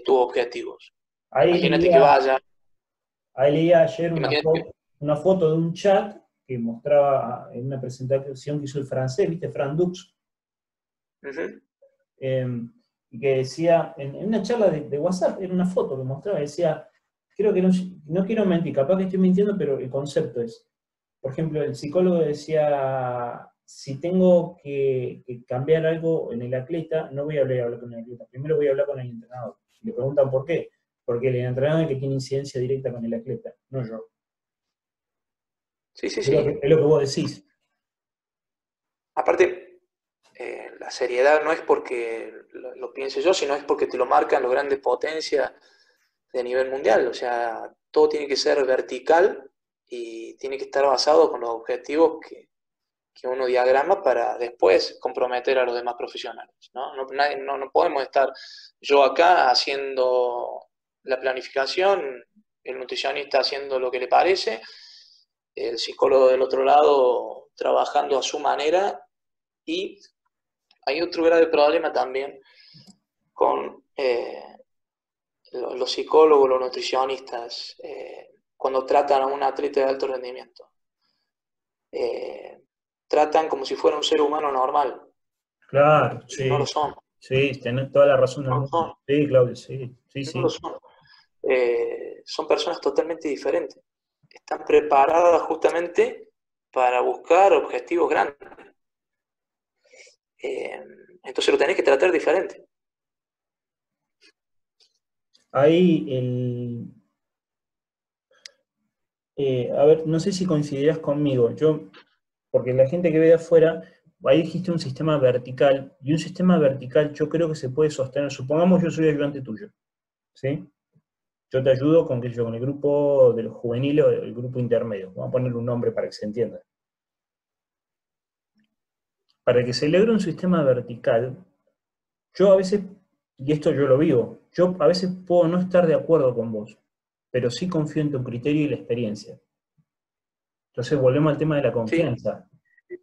tus objetivos. Ahí Imagínate que leía, vaya, ahí leía ayer imagínate que... una foto de un chat que mostraba en una presentación que hizo el francés, ¿viste? Fran Dux, Ujú. eh, y que decía, en una charla de WhatsApp, era una foto que mostraba, decía, creo que no, no quiero mentir, capaz que estoy mintiendo, pero el concepto es, por ejemplo, el psicólogo decía, si tengo que cambiar algo en el atleta, no voy a hablar con el atleta, primero voy a hablar con el entrenador. Le preguntan por qué, porque el entrenador es el que tiene incidencia directa con el atleta, no yo. Sí, sí, Es sí. lo que vos decís. Aparte, la seriedad no es porque lo piense yo, sino es porque te lo marcan los grandes potencias de nivel mundial. O sea, todo tiene que ser vertical y tiene que estar basado con los objetivos que uno diagrama para después comprometer a los demás profesionales, ¿no? No podemos estar yo acá haciendo la planificación, el nutricionista haciendo lo que le parece, el psicólogo del otro lado trabajando a su manera, y hay otro grave problema también con los psicólogos, los nutricionistas, cuando tratan a un atleta de alto rendimiento. Eh, Tratan como si fuera un ser humano normal, Claro, y no lo sí, son, sí, tenés toda la razón del no lo mundo. son, Sí, Claudio, sí, sí, no lo sí. son. Son personas totalmente diferentes. Están preparadas justamente para buscar objetivos grandes. Eh, entonces lo tenés que tratar diferente. Ahí el, a ver, no sé si coincidirás conmigo, yo, porque la gente que ve de afuera, ahí dijiste un sistema vertical, y un sistema vertical yo creo que se puede sostener, supongamos yo soy ayudante tuyo, ¿sí? Yo te ayudo con, qué sé yo, con el grupo de los juveniles o el grupo intermedio, vamos a ponerle un nombre para que se entienda. Para que se logre un sistema vertical, yo a veces, y esto yo lo vivo, yo a veces puedo no estar de acuerdo con vos, pero sí confío en tu criterio y la experiencia. Entonces volvemos al tema de la Sí, confianza.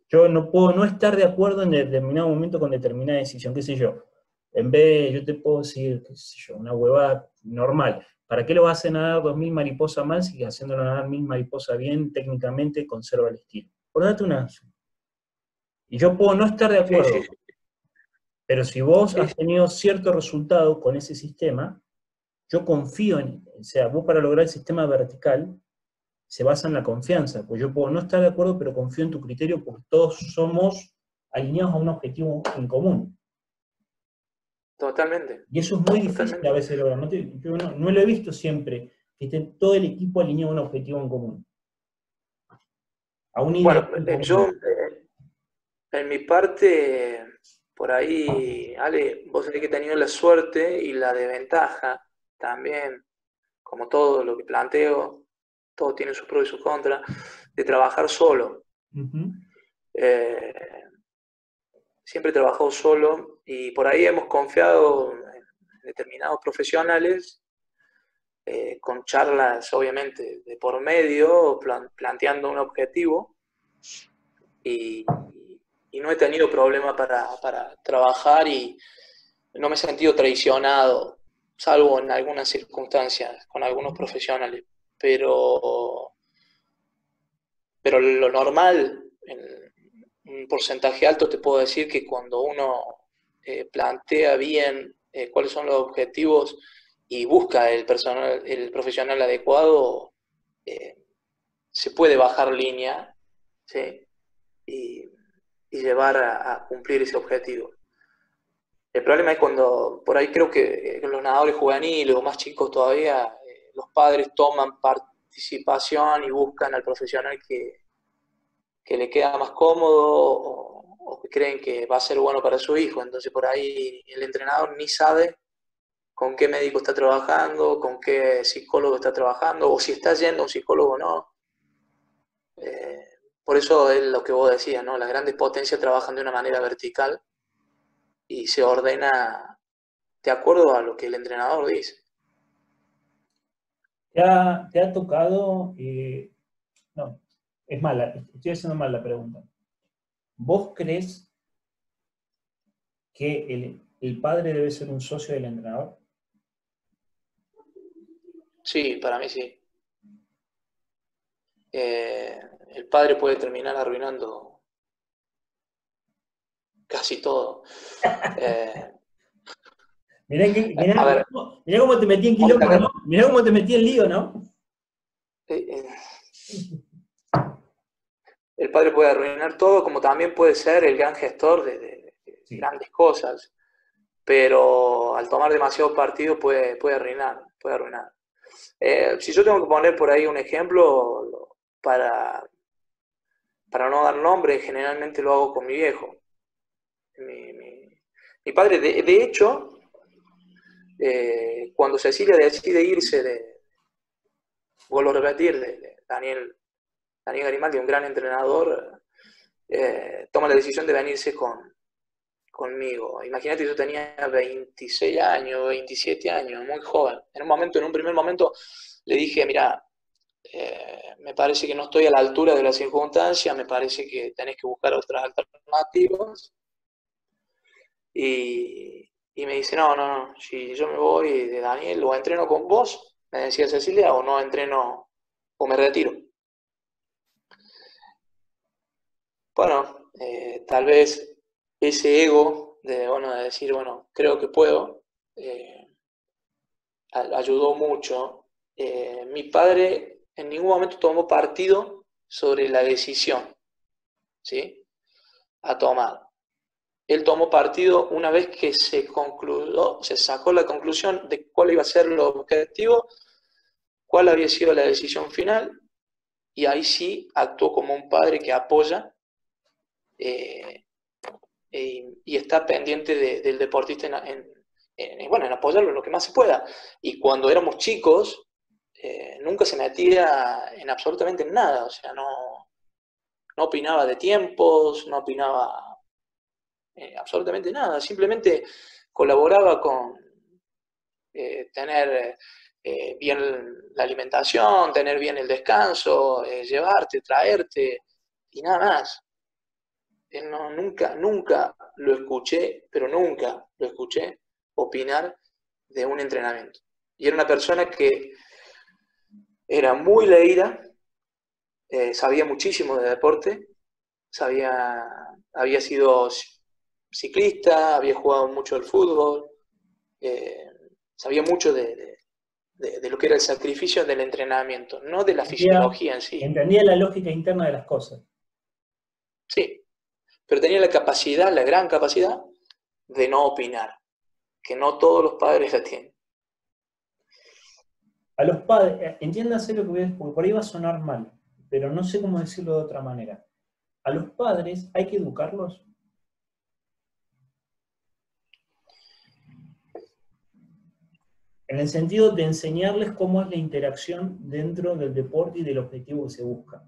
Yo no puedo no estar de acuerdo en determinado momento con determinada decisión, qué sé yo. En vez, yo te puedo decir, qué sé yo, una huevada normal. ¿Para qué lo vas a hacer nadar 2000 mariposas mal si haciéndolo nadar 1000 mariposas bien, técnicamente conserva el estilo? Por darte una. Y yo puedo no estar de sí, sí, acuerdo, pero si vos sí, has tenido cierto resultado con ese sistema, yo confío en, o sea, vos para lograr el sistema vertical, se basa en la confianza, pues yo puedo no estar de acuerdo, pero confío en tu criterio porque todos somos alineados a un objetivo en común. totalmente, Y eso es muy difícil a totalmente. veces lograr. Yo no lo he visto siempre, que esté todo el equipo alineado a un objetivo en común, a un ideal Bueno, en yo común. en mi parte, por ahí, Ale, vos sabés que he tenido la suerte y la desventaja también, como todo lo que planteo, todo tiene sus pros y sus contras, de trabajar solo. Ujú. Eh, Siempre he trabajado solo y por ahí hemos confiado en determinados profesionales, con charlas obviamente de por medio, planteando un objetivo, y, y no he tenido problema para trabajar y no me he sentido traicionado, salvo en algunas circunstancias con algunos profesionales. Pero, pero lo normal, en un porcentaje alto, te puedo decir que cuando uno plantea bien cuáles son los objetivos y busca el profesional adecuado, eh, se puede bajar línea, ¿sí? y, y llevar a cumplir ese objetivo. El problema es cuando, por ahí creo que los nadadores juveniles o más chicos todavía, los padres toman participación y buscan al profesional que le queda más cómodo, o que creen que va a ser bueno para su hijo. Entonces por ahí el entrenador ni sabe con qué médico está trabajando, con qué psicólogo está trabajando, o si está yendo a un psicólogo o no. Por eso es lo que vos decías, ¿no? Las grandes potencias trabajan de una manera vertical y se ordena de acuerdo a lo que el entrenador dice. ¿Te ha tocado? No, es mala, estoy haciendo mal la pregunta. ¿Vos crees que el padre debe ser un socio del entrenador? Sí, para mí sí. El padre puede terminar arruinando casi todo. A ver, Mirá cómo te metí en quilombo, ¿no? Mirá cómo te metí en lío, ¿no? El padre puede arruinar todo, como también puede ser el gran gestor de Sí. grandes cosas, pero al tomar demasiado partido puede arruinar. Si yo tengo que poner por ahí un ejemplo para no dar nombre, generalmente lo hago con mi viejo. Mi padre, de hecho, cuando Cecilia decide irse vuelvo a repetir, de Daniel Garimaldi, un gran entrenador, toma la decisión de venirse conmigo. Imagínate, yo tenía 26 años, 27 años, muy joven. En un primer momento, le dije, mira, me parece que no estoy a la altura de las circunstancias, me parece que tenés que buscar otras alternativas. Y me dice, no, si yo me voy de Daniel, o entreno con vos, me decía Cecilia, o no entreno, o me retiro. Bueno, tal vez ese ego de decir, creo que puedo, ayudó mucho. Mi padre en ningún momento tomó partido sobre la decisión, ¿sí?, a tomar. Él tomó partido una vez que se concluyó, se sacó la conclusión de cuál iba a ser el objetivo, cuál había sido la decisión final, y ahí sí actuó como un padre que apoya y está pendiente del deportista en apoyarlo en lo que más se pueda. Y cuando éramos chicos, nunca se metía en absolutamente nada, o sea, no opinaba de tiempos, no opinaba absolutamente nada, simplemente colaboraba con tener bien la alimentación, tener bien el descanso, llevarte, traerte y nada más. Nunca lo escuché, pero nunca lo escuché opinar de un entrenamiento. Y era una persona que era muy leída, sabía muchísimo de deporte, había sido ciclista, había jugado mucho al fútbol, sabía mucho de lo que era el sacrificio del entrenamiento, no de la fisiología en sí. Entendía la lógica interna de las cosas. Sí, pero tenía la capacidad, la gran capacidad, de no opinar, que no todos los padres la tienen. A los padres, entiéndase lo que voy a decir, porque por ahí va a sonar mal, pero no sé cómo decirlo de otra manera. A los padres hay que educarlos. En el sentido de enseñarles cómo es la interacción dentro del deporte y del objetivo que se busca.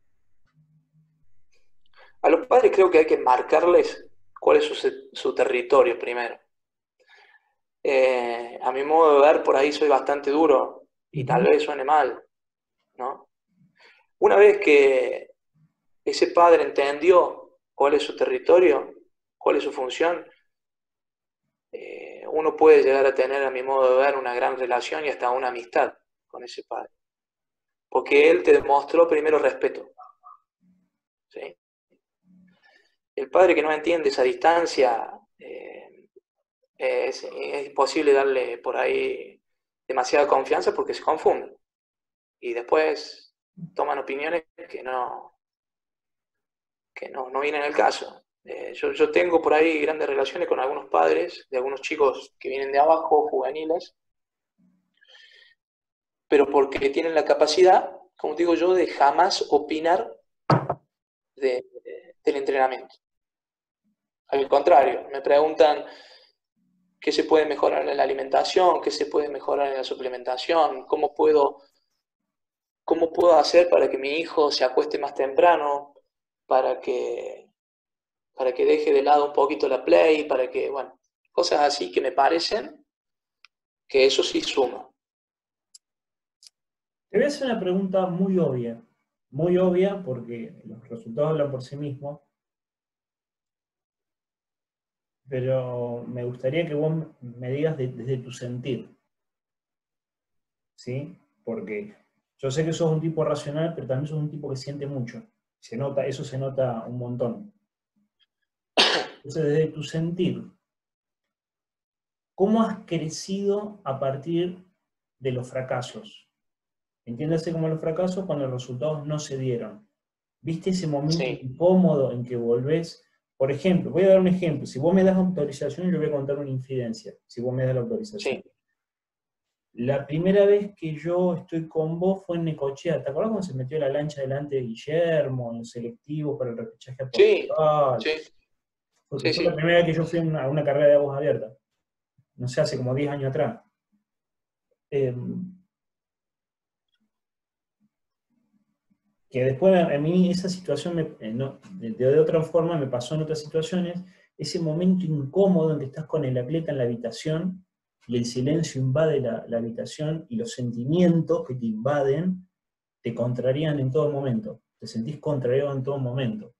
A los padres creo que hay que marcarles cuál es su territorio primero. A mi modo de ver, por ahí soy bastante duro y tal vez suene mal, ¿no? Una vez que ese padre entendió cuál es su territorio, cuál es su función, uno puede llegar a tener, a mi modo de ver, una gran relación y hasta una amistad con ese padre. Porque él te demostró primero respeto, ¿sí? El padre que no entiende esa distancia, es imposible darle por ahí demasiada confianza porque se confunden. Y después toman opiniones que no vienen al caso. Yo tengo por ahí grandes relaciones con algunos padres de algunos chicos que vienen de abajo, juveniles, pero porque tienen la capacidad, como digo yo, de jamás opinar del entrenamiento. Al contrario, me preguntan qué se puede mejorar en la alimentación, qué se puede mejorar en la suplementación, cómo puedo hacer para que mi hijo se acueste más temprano, para que, para que deje de lado un poquito la play, para que, bueno, cosas así que me parecen que eso sí suma. Te voy a hacer una pregunta muy obvia porque los resultados hablan por sí mismos, pero me gustaría que vos me digas desde tu sentir, ¿sí? Porque yo sé que sos un tipo racional, pero también sos un tipo que siente mucho. Se nota, eso se nota un montón. Entonces, desde tu sentir, ¿cómo has crecido a partir de los fracasos? Entiéndase como los fracasos cuando los resultados no se dieron. ¿Viste ese momento Sí, incómodo en que volvés? Por ejemplo, voy a dar un ejemplo. Si vos me das autorización, yo voy a contar una infidencia. Si vos me das la autorización. sí, La primera vez que yo estoy con vos fue en Necochea. ¿Te acuerdas cuando se metió la lancha delante de Guillermo en los selectivos para el repechaje a sí, Portugal? sí, Porque sí, fue la sí. primera vez que yo fui a una carrera de aguas abiertas. No sé, hace como 10 años atrás. Eh, que después a mí esa situación, de otra forma me pasó en otras situaciones, ese momento incómodo en que estás con el atleta en la habitación y el silencio invade la habitación y los sentimientos que te invaden te contrarían en todo momento, te sentís contrariado en todo momento.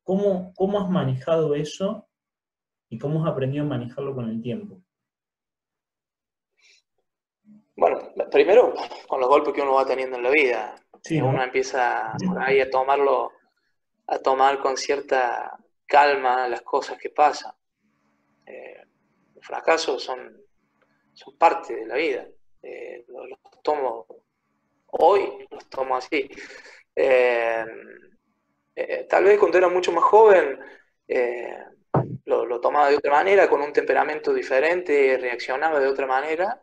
¿Cómo has manejado eso y cómo has aprendido a manejarlo con el tiempo? Bueno, primero con los golpes que uno va teniendo en la vida, Sí, ¿no? uno empieza por ahí a tomar con cierta calma las cosas que pasan. Los fracasos son parte de la vida. Los tomo hoy, los tomo así. Eh, Tal vez cuando era mucho más joven eh, lo tomaba de otra manera, con un temperamento diferente, reaccionaba de otra manera.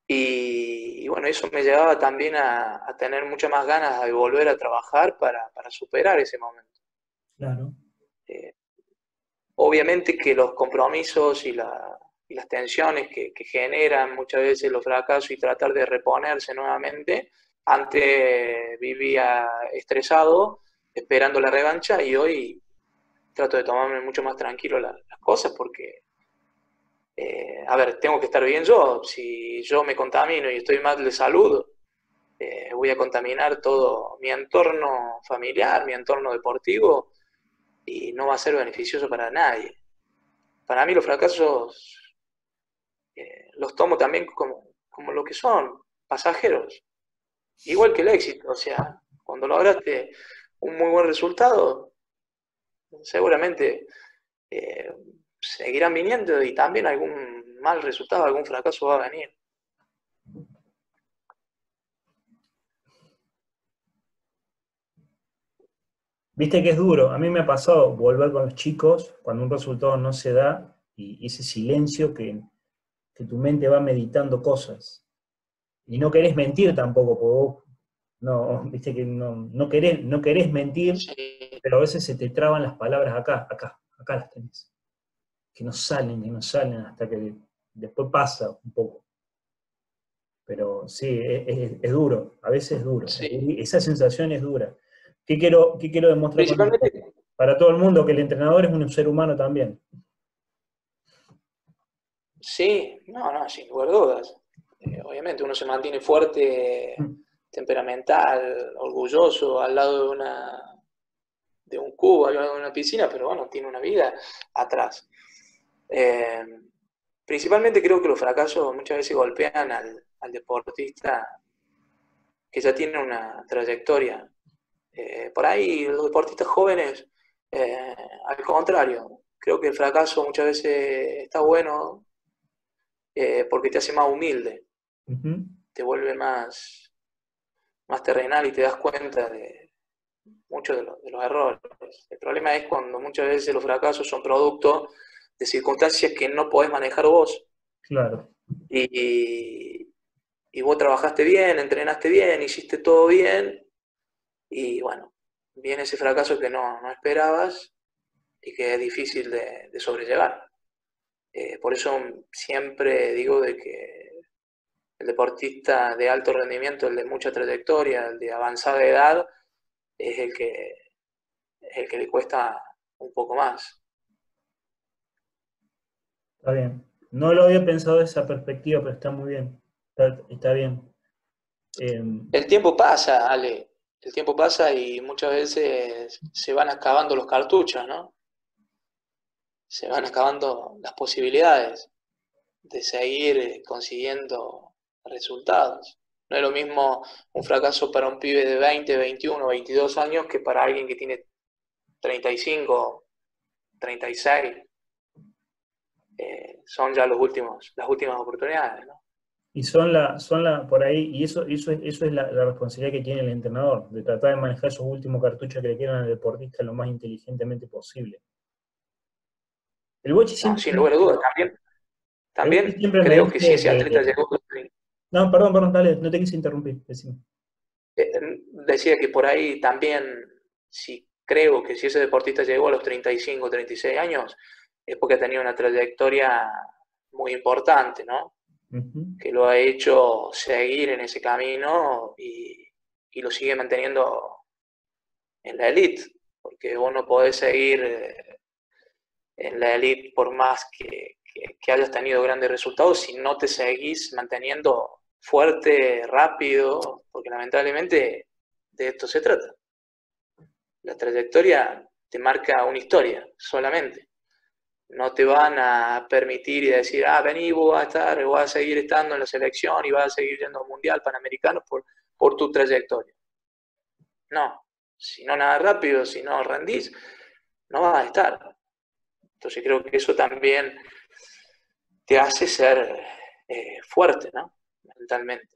Y bueno, eso me llevaba también a tener muchas más ganas de volver a trabajar para superar ese momento. Claro. Eh, Obviamente que los compromisos y las tensiones que generan muchas veces los fracasos y tratar de reponerse nuevamente, antes vivía estresado, esperando la revancha y hoy trato de tomarme mucho más tranquilo las cosas porque, a ver, tengo que estar bien yo. Si yo me contamino y estoy mal de salud, voy a contaminar todo mi entorno familiar, mi entorno deportivo y no va a ser beneficioso para nadie. Para mí los fracasos los tomo también como lo que son, pasajeros, igual que el éxito. O sea, cuando lograste un muy buen resultado, seguramente eh, seguirán viniendo y también algún mal resultado, algún fracaso va a venir. Viste que es duro. A mí me ha pasado volver con los chicos cuando un resultado no se da y ese silencio que tu mente va meditando cosas. Y no querés mentir tampoco, porque vos viste que no querés mentir, Sí, pero a veces se te traban las palabras acá las tenés. Que no salen hasta que después pasa un poco. Pero sí, es duro, a veces es duro. sí. Esa sensación es dura. Qué quiero demostrar con esto? Principalmente, Para todo el mundo que el entrenador es un ser humano también. sí, no, no, sin lugar a dudas. Obviamente uno se mantiene fuerte, temperamental, orgulloso al lado de un cubo, al lado de una piscina, pero bueno, tiene una vida atrás. Eh, Principalmente creo que los fracasos muchas veces golpean al deportista que ya tiene una trayectoria. Por ahí los deportistas jóvenes, al contrario, creo que el fracaso muchas veces está bueno porque te hace más humilde, Ujú. te vuelve más terrenal y te das cuenta de muchos de los errores. El problema es cuando muchas veces los fracasos son producto de circunstancias que no podés manejar vos Claro. y, y vos trabajaste bien, entrenaste bien, hiciste todo bien y bueno, viene ese fracaso que no esperabas y que es difícil de sobrellevar. Por eso siempre digo de que el deportista de alto rendimiento, el de mucha trayectoria, el de avanzada edad, es el que le cuesta un poco más. Está bien. No lo había pensado de esa perspectiva, pero está muy bien. Está bien. El tiempo pasa, Ale. El tiempo pasa y muchas veces se van acabando los cartuchos, ¿no? Se van acabando las posibilidades de seguir consiguiendo resultados. No es lo mismo un fracaso para un pibe de 20, 21, 22 años que para alguien que tiene 35, 36. Son ya las últimas oportunidades, ¿no? Y por ahí, y eso es la responsabilidad que tiene el entrenador, de tratar de manejar esos últimos cartuchos que le quedan al deportista lo más inteligentemente posible. El Bochi No, siempre, sin lugar a dudas. el Bochi También siempre me creo que si dice ese atleta que... llegó... No, perdón, dale, no te quise interrumpir, decime. Decía que por ahí también, si creo que si ese deportista llegó a los 35, 36 años, es porque ha tenido una trayectoria muy importante, ¿no? Que lo ha hecho seguir en ese camino y lo sigue manteniendo en la elite, porque vos no podés seguir en la elite por más que hayas tenido grandes resultados si no te seguís manteniendo fuerte, rápido, porque lamentablemente de esto se trata. La trayectoria te marca una historia solamente. No te van a permitir y decir, vení, vos vas a estar, vas a seguir estando en la selección y vas a seguir yendo al Mundial Panamericano por tu trayectoria. No, si no nada rápido, si no rendís, no vas a estar. Entonces creo que eso también te hace ser fuerte, ¿no? Mentalmente.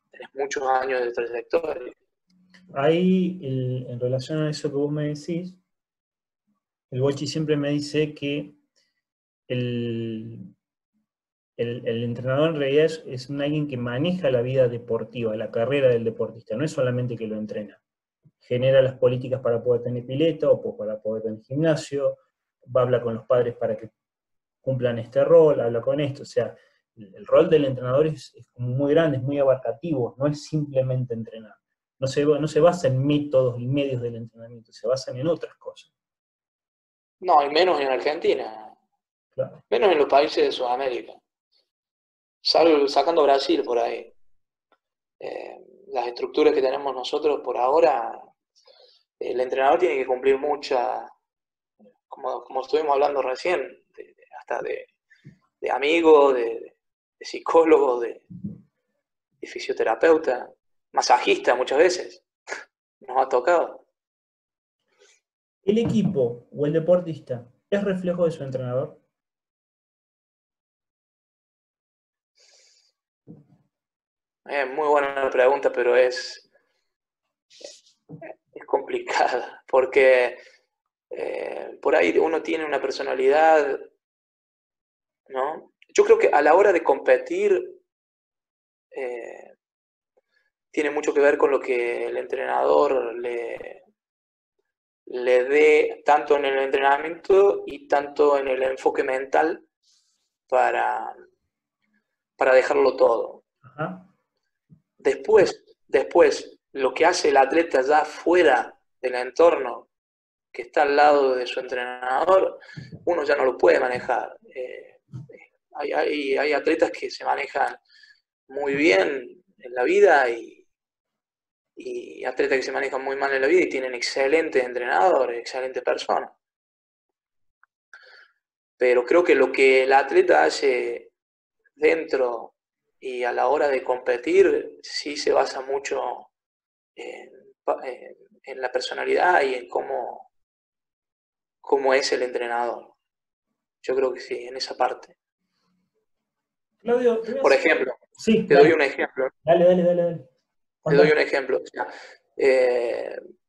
Tenés muchos años de trayectoria. Ahí, en relación a eso que vos me decís, el Bochi siempre me dice que el entrenador en realidad es alguien que maneja la vida deportiva, la carrera del deportista, no es solamente que lo entrena. Genera las políticas para poder tener pileta o para poder tener gimnasio, habla con los padres para que cumplan este rol, habla con esto, o sea, el rol del entrenador es muy grande, es muy abarcativo, no es simplemente entrenar. No se basa en métodos y medios del entrenamiento, se basan en otras cosas. No, y menos en Argentina. Claro. Menos en los países de Sudamérica. Sacando Brasil por ahí. Las estructuras que tenemos nosotros por ahora, el entrenador tiene que cumplir muchas, como estuvimos hablando recién, hasta de amigo, de psicólogo, de fisioterapeuta, masajista muchas veces. Nos ha tocado. ¿El equipo o el deportista es reflejo de su entrenador? Muy buena pregunta, pero es complicada, porque por ahí uno tiene una personalidad, ¿no? Yo creo que a la hora de competir tiene mucho que ver con lo que el entrenador le dé tanto en el entrenamiento y tanto en el enfoque mental para dejarlo todo. Ajá. Después, lo que hace el atleta ya fuera del entorno que está al lado de su entrenador, uno ya no lo puede manejar. Hay atletas que se manejan muy bien en la vida y atletas que se manejan muy mal en la vida y tienen excelentes entrenadores, excelentes personas. Pero creo que lo que el atleta hace dentro y a la hora de competir sí se basa mucho en la personalidad y en cómo es el entrenador. Yo creo que sí, en esa parte. Claudio, Por ejemplo, sí, te doy un ejemplo. Dale. Te doy un ejemplo. O sea,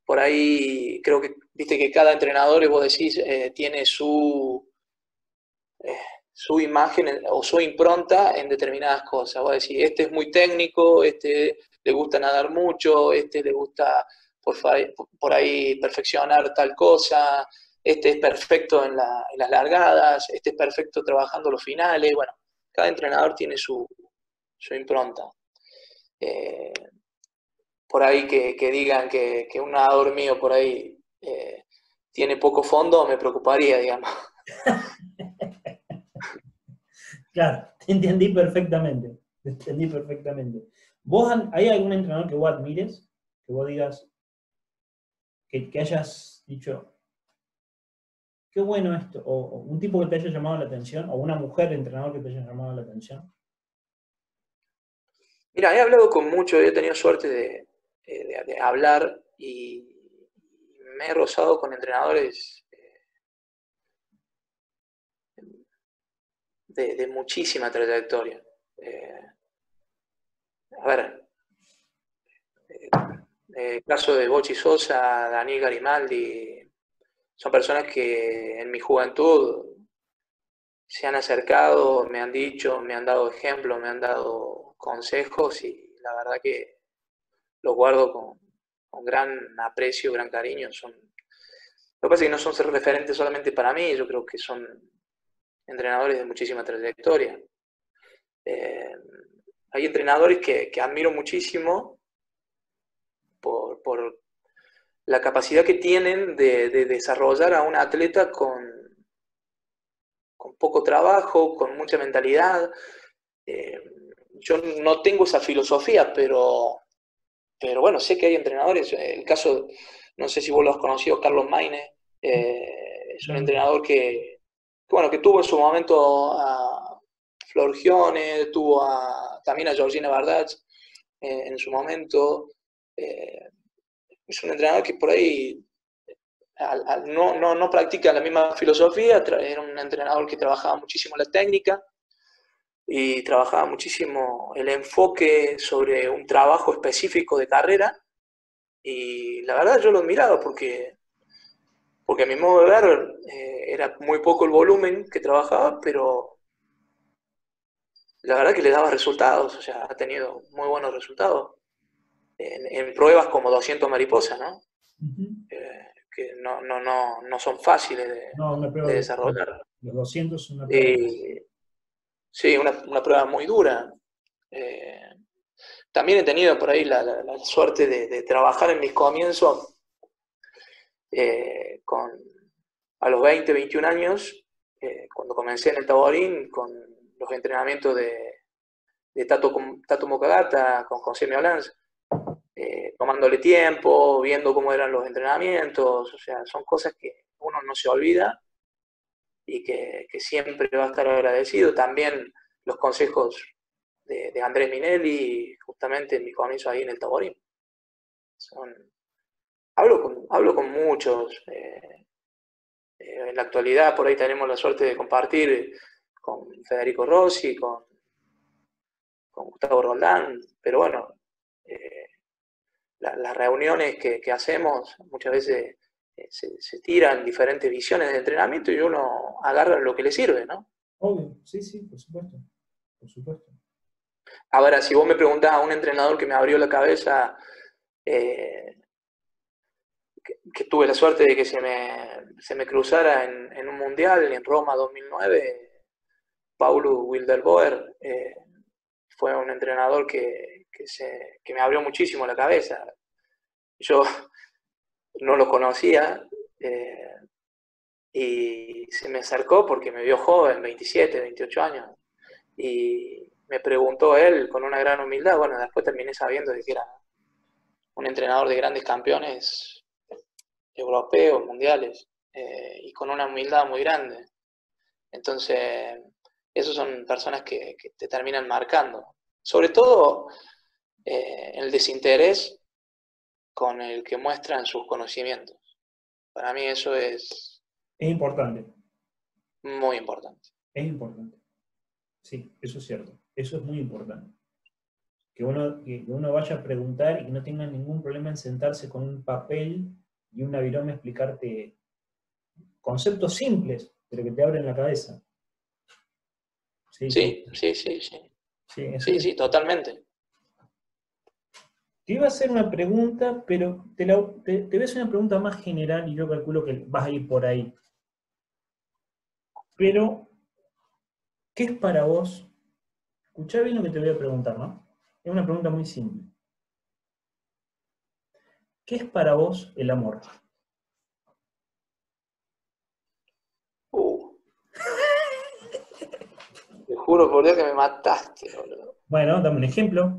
por ahí creo que, viste que cada entrenador, vos decís, tiene su imagen o su impronta en determinadas cosas. Vos decís, este es muy técnico, este le gusta nadar mucho, este le gusta por ahí perfeccionar tal cosa, este es perfecto en las largadas, este es perfecto trabajando los finales. Bueno, cada entrenador tiene su impronta. Por ahí que digan que un nadador mío por ahí tiene poco fondo, me preocuparía, digamos. Claro, te entendí perfectamente. Te entendí perfectamente. ¿Hay algún entrenador que vos admires? Que vos digas, que hayas dicho, qué bueno esto, o un tipo que te haya llamado la atención, o una mujer entrenador que te haya llamado la atención. Mira, he hablado con muchos, he tenido suerte de hablar y me he rozado con entrenadores de muchísima trayectoria. A ver, el caso de Bochi Sosa, Daniel Garimaldi, son personas que en mi juventud se han acercado, me han dicho, me han dado ejemplos, me han dado consejos y la verdad que los guardo con gran aprecio, gran cariño. Lo que pasa es que no son referentes solamente para mí, yo creo que son entrenadores de muchísima trayectoria. Hay entrenadores que admiro muchísimo por la capacidad que tienen de desarrollar a un atleta con poco trabajo, con mucha mentalidad. Yo no tengo esa filosofía, pero bueno, sé que hay entrenadores. El caso, no sé si vos lo has conocido, Carlos Maine, es un entrenador bueno, que tuvo en su momento a Flor Gione, tuvo también a Georgina Bardach en su momento. Es un entrenador que por ahí no practica la misma filosofía, era un entrenador que trabajaba muchísimo la técnica y trabajaba muchísimo el enfoque sobre un trabajo específico de carrera, y la verdad yo lo admiraba porque a mi modo de ver era muy poco el volumen que trabajaba, pero la verdad que le daba resultados, o sea, ha tenido muy buenos resultados en pruebas como 200 mariposas, ¿no? Que no son fáciles Una prueba de desarrollar. Los 200 es una prueba. Sí, una prueba muy dura. También he tenido por ahí la suerte de trabajar en mis comienzos a los 20, 21 años, cuando comencé en el Taborín, con los entrenamientos de Tato Mokagata, con José Miolans, tomándole tiempo, viendo cómo eran los entrenamientos. O sea, son cosas que uno no se olvida y que siempre va a estar agradecido. También los consejos de Andrés Minelli, justamente en mi comienzo ahí en el Taborín. Hablo con muchos. En la actualidad por ahí tenemos la suerte de compartir con Federico Rossi, con Gustavo Roldán, pero bueno, las reuniones que hacemos muchas veces se tiran diferentes visiones de entrenamiento y uno agarra lo que le sirve, ¿no? Obvio, sí, por supuesto, por supuesto. Ahora, si vos me preguntás a un entrenador que me abrió la cabeza, que tuve la suerte de que se me cruzara en un mundial en Roma 2009, Paulo Wilderboer, fue un entrenador que me abrió muchísimo la cabeza. Yo no lo conocía y se me acercó porque me vio joven, 27, 28 años, y me preguntó él con una gran humildad. Bueno, después terminé sabiendo de que era un entrenador de grandes campeones europeos, mundiales, y con una humildad muy grande. Entonces, esos son personas que te terminan marcando. Sobre todo el desinterés con el que muestran sus conocimientos. Para mí eso es importante. Muy importante. Es importante. Sí, eso es cierto. Eso es muy importante. Que uno vaya a preguntar y que no tenga ningún problema en sentarse con un papel y un avirón a explicarte conceptos simples, pero que te abren la cabeza. Sí, totalmente. Te iba a hacer una pregunta, pero te voy a hacer una pregunta más general y yo calculo que vas a ir por ahí. Pero, ¿qué es para vos? Escuchá bien lo que te voy a preguntar, ¿no? Es una pregunta muy simple. ¿Qué es para vos el amor? Uh, Te juro por Dios que me mataste, boludo. Bueno, dame un ejemplo.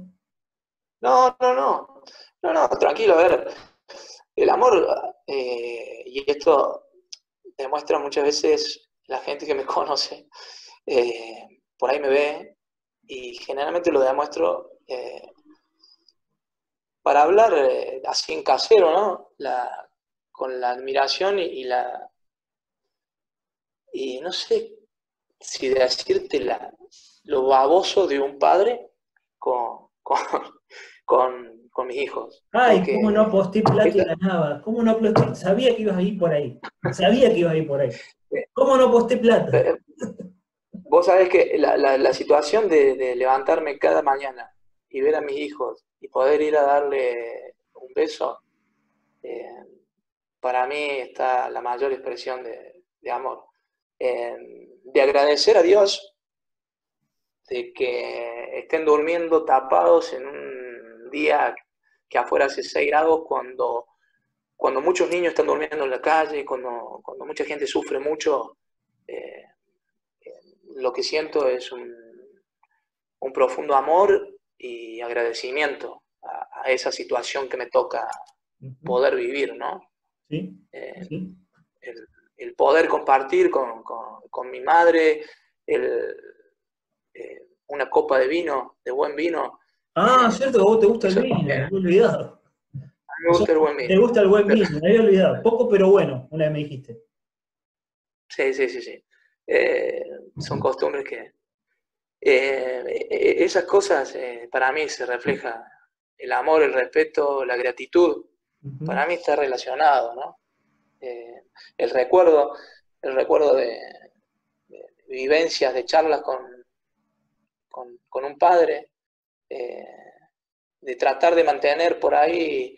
No, no, no. No, no, tranquilo, a ver. El amor, y esto demuestra muchas veces la gente que me conoce, por ahí me ve, y generalmente lo demuestro para hablar así en casero, ¿no? Con la admiración y no sé si decirte lo baboso de un padre con, con, con mis hijos. Ay, cómo no Porque aposté plata y esta, ganaba. ¿Cómo no aposté? Sabía que ibas a ir por ahí. Sabía que ibas a ir por ahí. ¿Cómo no aposté plata? eh, vos sabés que la situación de levantarme cada mañana y ver a mis hijos y poder ir a darle un beso, eh, para mí está la mayor expresión de amor. De agradecer a Dios de que estén durmiendo tapados en un día que afuera hace 6 grados cuando muchos niños están durmiendo en la calle, cuando mucha gente sufre mucho. eh, lo que siento es un profundo amor y agradecimiento a esa situación que me toca poder vivir, ¿no? ¿Sí? Eh, ¿Sí? el, el poder compartir con mi madre una copa de vino, de buen vino. Ah, cierto que a vos te gusta el Eso vino, me también. había olvidado. A mí me gusta el buen Te vino. gusta el buen Pero, vino, me había olvidado. Poco pero bueno, una vez me dijiste. sí, sí, sí, sí. Son costumbres que... esas cosas para mí se refleja el amor, el respeto, la gratitud. Ujú. Para mí está relacionado, ¿no? Eh, el recuerdo, el recuerdo de vivencias, de charlas con un padre, eh, de tratar de mantener por ahí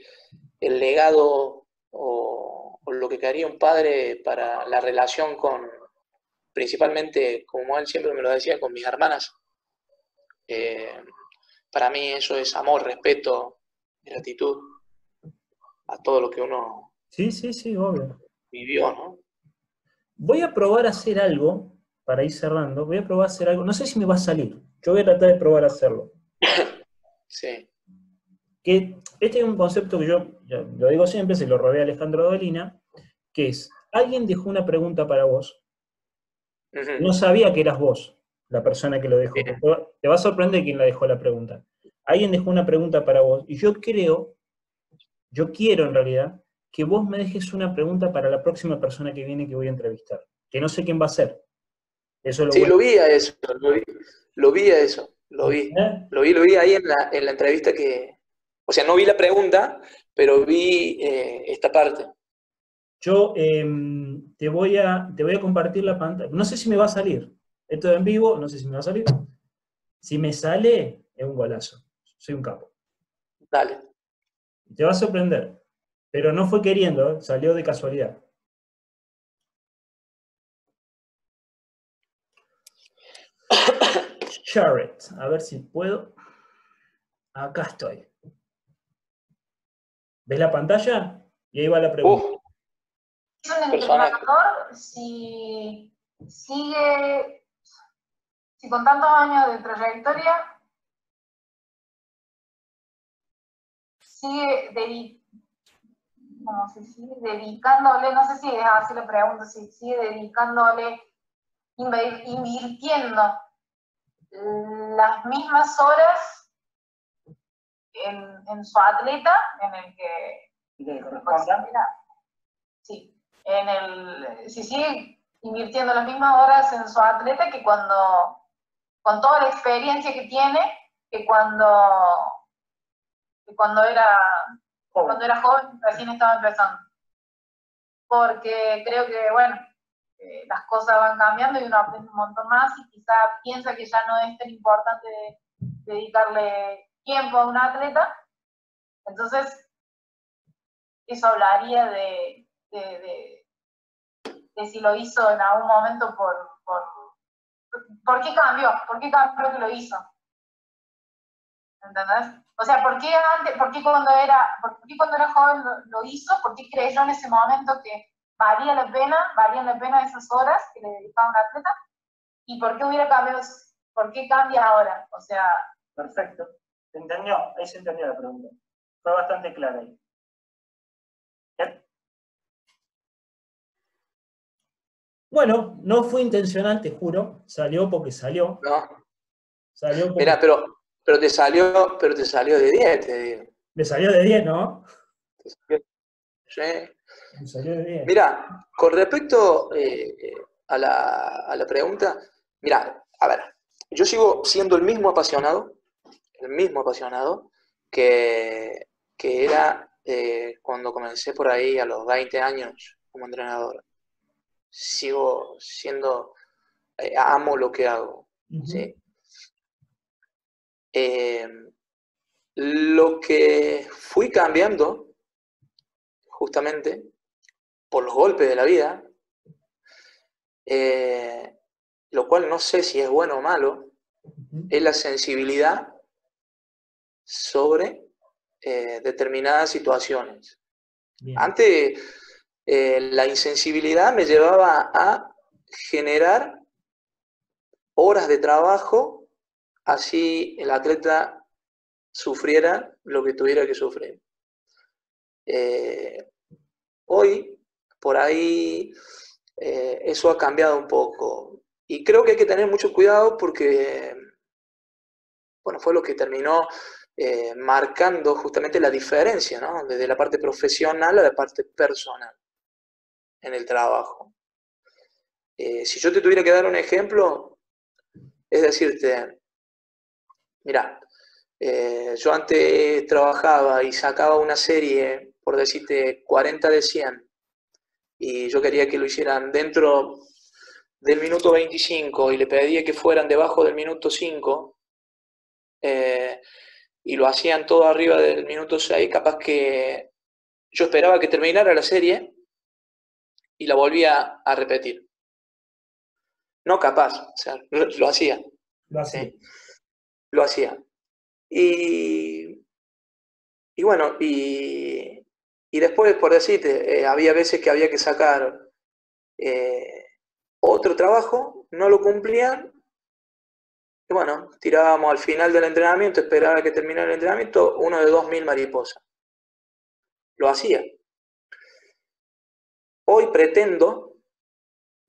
el legado o lo que quería un padre para la relación principalmente, como él siempre me lo decía, con mis hermanas. Eh, para mí eso es amor, respeto, gratitud a todo lo que uno Sí, sí, sí, obvio. vivió, ¿no? Voy a probar a hacer algo, para ir cerrando, voy a probar a hacer algo, no sé si me va a salir, yo voy a tratar de probar a hacerlo. Sí. Que este es un concepto que yo lo digo siempre, se lo robé a Alejandro Dolina, que es, alguien dejó una pregunta para vos, Uh-huh. no sabía que eras vos la persona que lo dejó, Bien. porque te va a sorprender quién la dejó la pregunta. Alguien dejó una pregunta para vos, y yo quiero en realidad, que vos me dejes una pregunta para la próxima persona que viene que voy a entrevistar, que no sé quién va a ser. Eso es lo Sí, bueno. lo vi a eso, lo vi a eso, ¿Eh? lo vi ahí en la entrevista o sea, no vi la pregunta, pero vi esta parte. Yo te voy a compartir la pantalla. No sé si me va a salir. Esto es en vivo, no sé si me va a salir. Si me sale, es un golazo. Soy un capo. Dale. Te va a sorprender. Pero no fue queriendo, ¿eh? Salió de casualidad. Share it. A ver si puedo. Acá estoy. ¿Ves la pantalla? Y ahí va la pregunta. Uf, Es un personaje. entrenador si sigue, si con tantos años de trayectoria sigue, como si sigue dedicándole, no sé si es así la pregunta, si sigue dedicándole, invirtiendo las mismas horas en su atleta, en el que corresponda. Sí, si sigue invirtiendo las mismas horas en su atleta que con toda la experiencia que tiene, que cuando era joven, recién estaba empezando. Porque creo que, bueno, las cosas van cambiando y uno aprende un montón más y quizá piensa que ya no es tan importante dedicarle tiempo a un atleta, Entonces, eso hablaría de si lo hizo en algún momento ¿por qué cambió? ¿Por qué cambió que lo hizo? ¿Entendés? O sea, ¿por qué cuando era joven lo hizo? ¿Por qué creyó en ese momento que valían la pena esas horas que le dedicaba a un atleta? ¿Y por qué hubiera cambiado? ¿Por qué cambia ahora? O sea... Perfecto. ¿Se entendió? Ahí se entendió la pregunta. Fue bastante clara ahí. Bueno, no fue intencional, te juro. Salió porque salió. No. Salió porque... Mirá, pero te salió de 10, te digo. Me salió de 10, ¿no? Sí. Me salió de 10. Mirá, con respecto a la pregunta, mirá, a ver, yo sigo siendo el mismo apasionado que era cuando comencé por ahí a los 20 años como entrenador. Sigo siendo, amo lo que hago, ¿sí? Lo que fui cambiando, justamente, por los golpes de la vida, lo cual no sé si es bueno o malo, es la sensibilidad sobre determinadas situaciones. Bien. Antes, la insensibilidad me llevaba a generar horas de trabajo, así el atleta sufriera lo que tuviera que sufrir. Hoy, por ahí, eso ha cambiado un poco. Y creo que hay que tener mucho cuidado porque, bueno, fue lo que terminó marcando justamente la diferencia, ¿no? Desde la parte profesional a la parte personal en el trabajo. Si yo te tuviera que dar un ejemplo, es decirte, mira, yo antes trabajaba y sacaba una serie, por decirte, 40 de 100, y yo quería que lo hicieran dentro del minuto 25 y le pedía que fueran debajo del minuto 5, y lo hacían todo arriba del minuto 6, capaz que yo esperaba que terminara la serie y la volvía a repetir. No capaz, o sea, lo hacía. Lo hacía. ¿Sí? Lo hacía. Y bueno, y después, por decirte, había veces que había que sacar otro trabajo, no lo cumplían, y bueno, tirábamos al final del entrenamiento, esperaba que terminara el entrenamiento, uno de 2000 mariposas. Lo hacía. Hoy pretendo,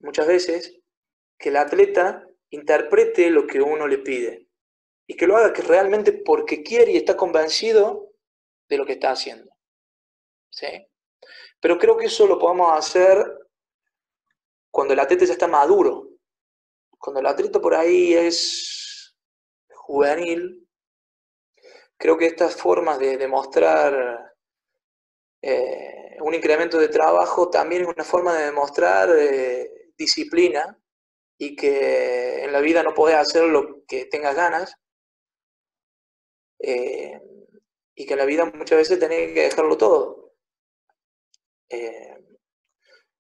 muchas veces, que el atleta interprete lo que uno le pide y que lo haga que realmente porque quiere y está convencido de lo que está haciendo. ¿Sí? Pero creo que eso lo podemos hacer cuando el atleta ya está maduro. Cuando el atleta por ahí es juvenil, creo que estas formas de demostrar un incremento de trabajo también es una forma de demostrar disciplina, y que en la vida no podés hacer lo que tengas ganas, y que en la vida muchas veces tenés que dejarlo todo.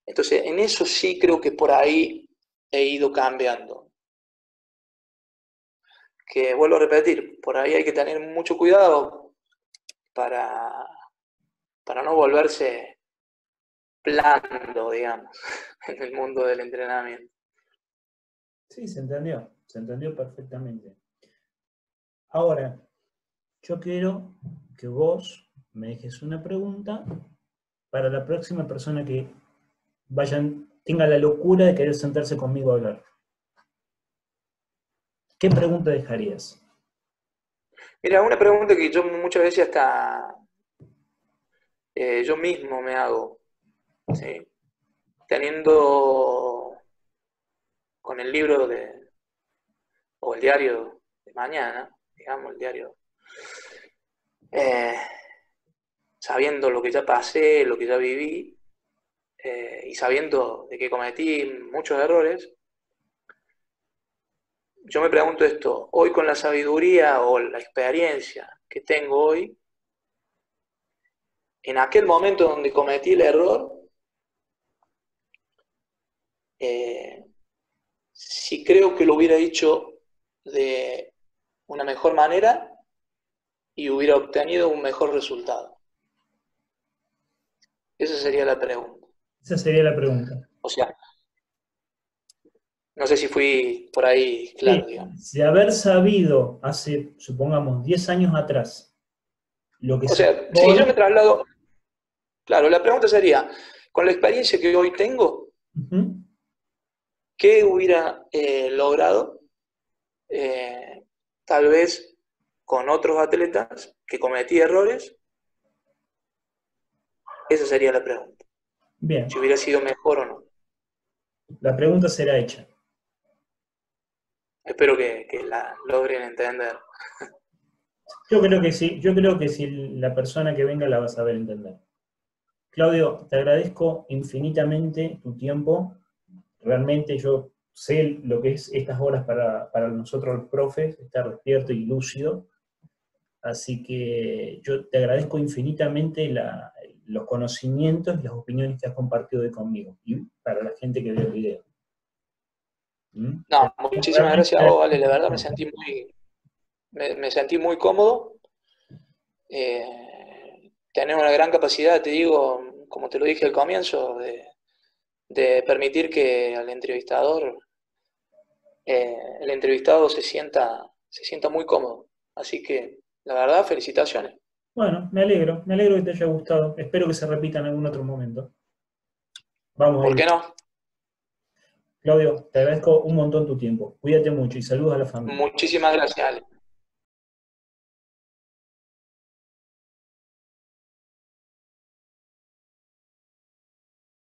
Entonces, en eso sí creo que por ahí he ido cambiando. Que vuelvo a repetir, por ahí hay que tener mucho cuidado para no volverse blando, digamos, en el mundo del entrenamiento. Sí, se entendió perfectamente. Ahora, yo quiero que vos me dejes una pregunta para la próxima persona que tenga la locura de querer sentarse conmigo a hablar. ¿Qué pregunta dejarías? Mira, una pregunta que yo muchas veces hasta yo mismo me hago, ¿sí? Teniendo con el libro o el diario de mañana, digamos, el diario, sabiendo lo que ya pasé, lo que ya viví, y sabiendo de que cometí muchos errores, yo me pregunto esto, hoy con la sabiduría o la experiencia que tengo hoy, en aquel momento donde cometí el error, sí creo que lo hubiera hecho de una mejor manera y hubiera obtenido un mejor resultado. Esa sería la pregunta. Esa sería la pregunta. O sea, no sé si fui por ahí claro, Sí, digamos. de haber sabido hace, supongamos, 10 años atrás, lo que O sabes sea, si hoy, yo me traslado, claro, la pregunta sería, con la experiencia que hoy tengo, ujú, ¿qué hubiera logrado? Tal vez con otros atletas que cometí errores, esa sería la pregunta. bien, Si hubiera sido mejor o no. la pregunta será hecha. Espero que la logren entender. Yo creo que si la persona que venga la va a saber entender. Claudio, te agradezco infinitamente tu tiempo. Realmente yo sé lo que es estas horas para nosotros los profes, estar despierto y lúcido. Así que yo te agradezco infinitamente los conocimientos y las opiniones que has compartido hoy conmigo y para la gente que ve el video. ¿Mm? No, muchísimas Realmente gracias a vos, Vale. La verdad agradezco. me sentí muy cómodo. Tener una gran capacidad, te digo, como te lo dije al comienzo, de permitir que al entrevistador, el entrevistado se sienta muy cómodo. Así que, la verdad, felicitaciones. Bueno, me alegro que te haya gustado. Espero que se repita en algún otro momento. Vamos a ¿Por ir. qué no? Claudio, te agradezco un montón tu tiempo. Cuídate mucho y saludos a la familia. Muchísimas gracias, Ale.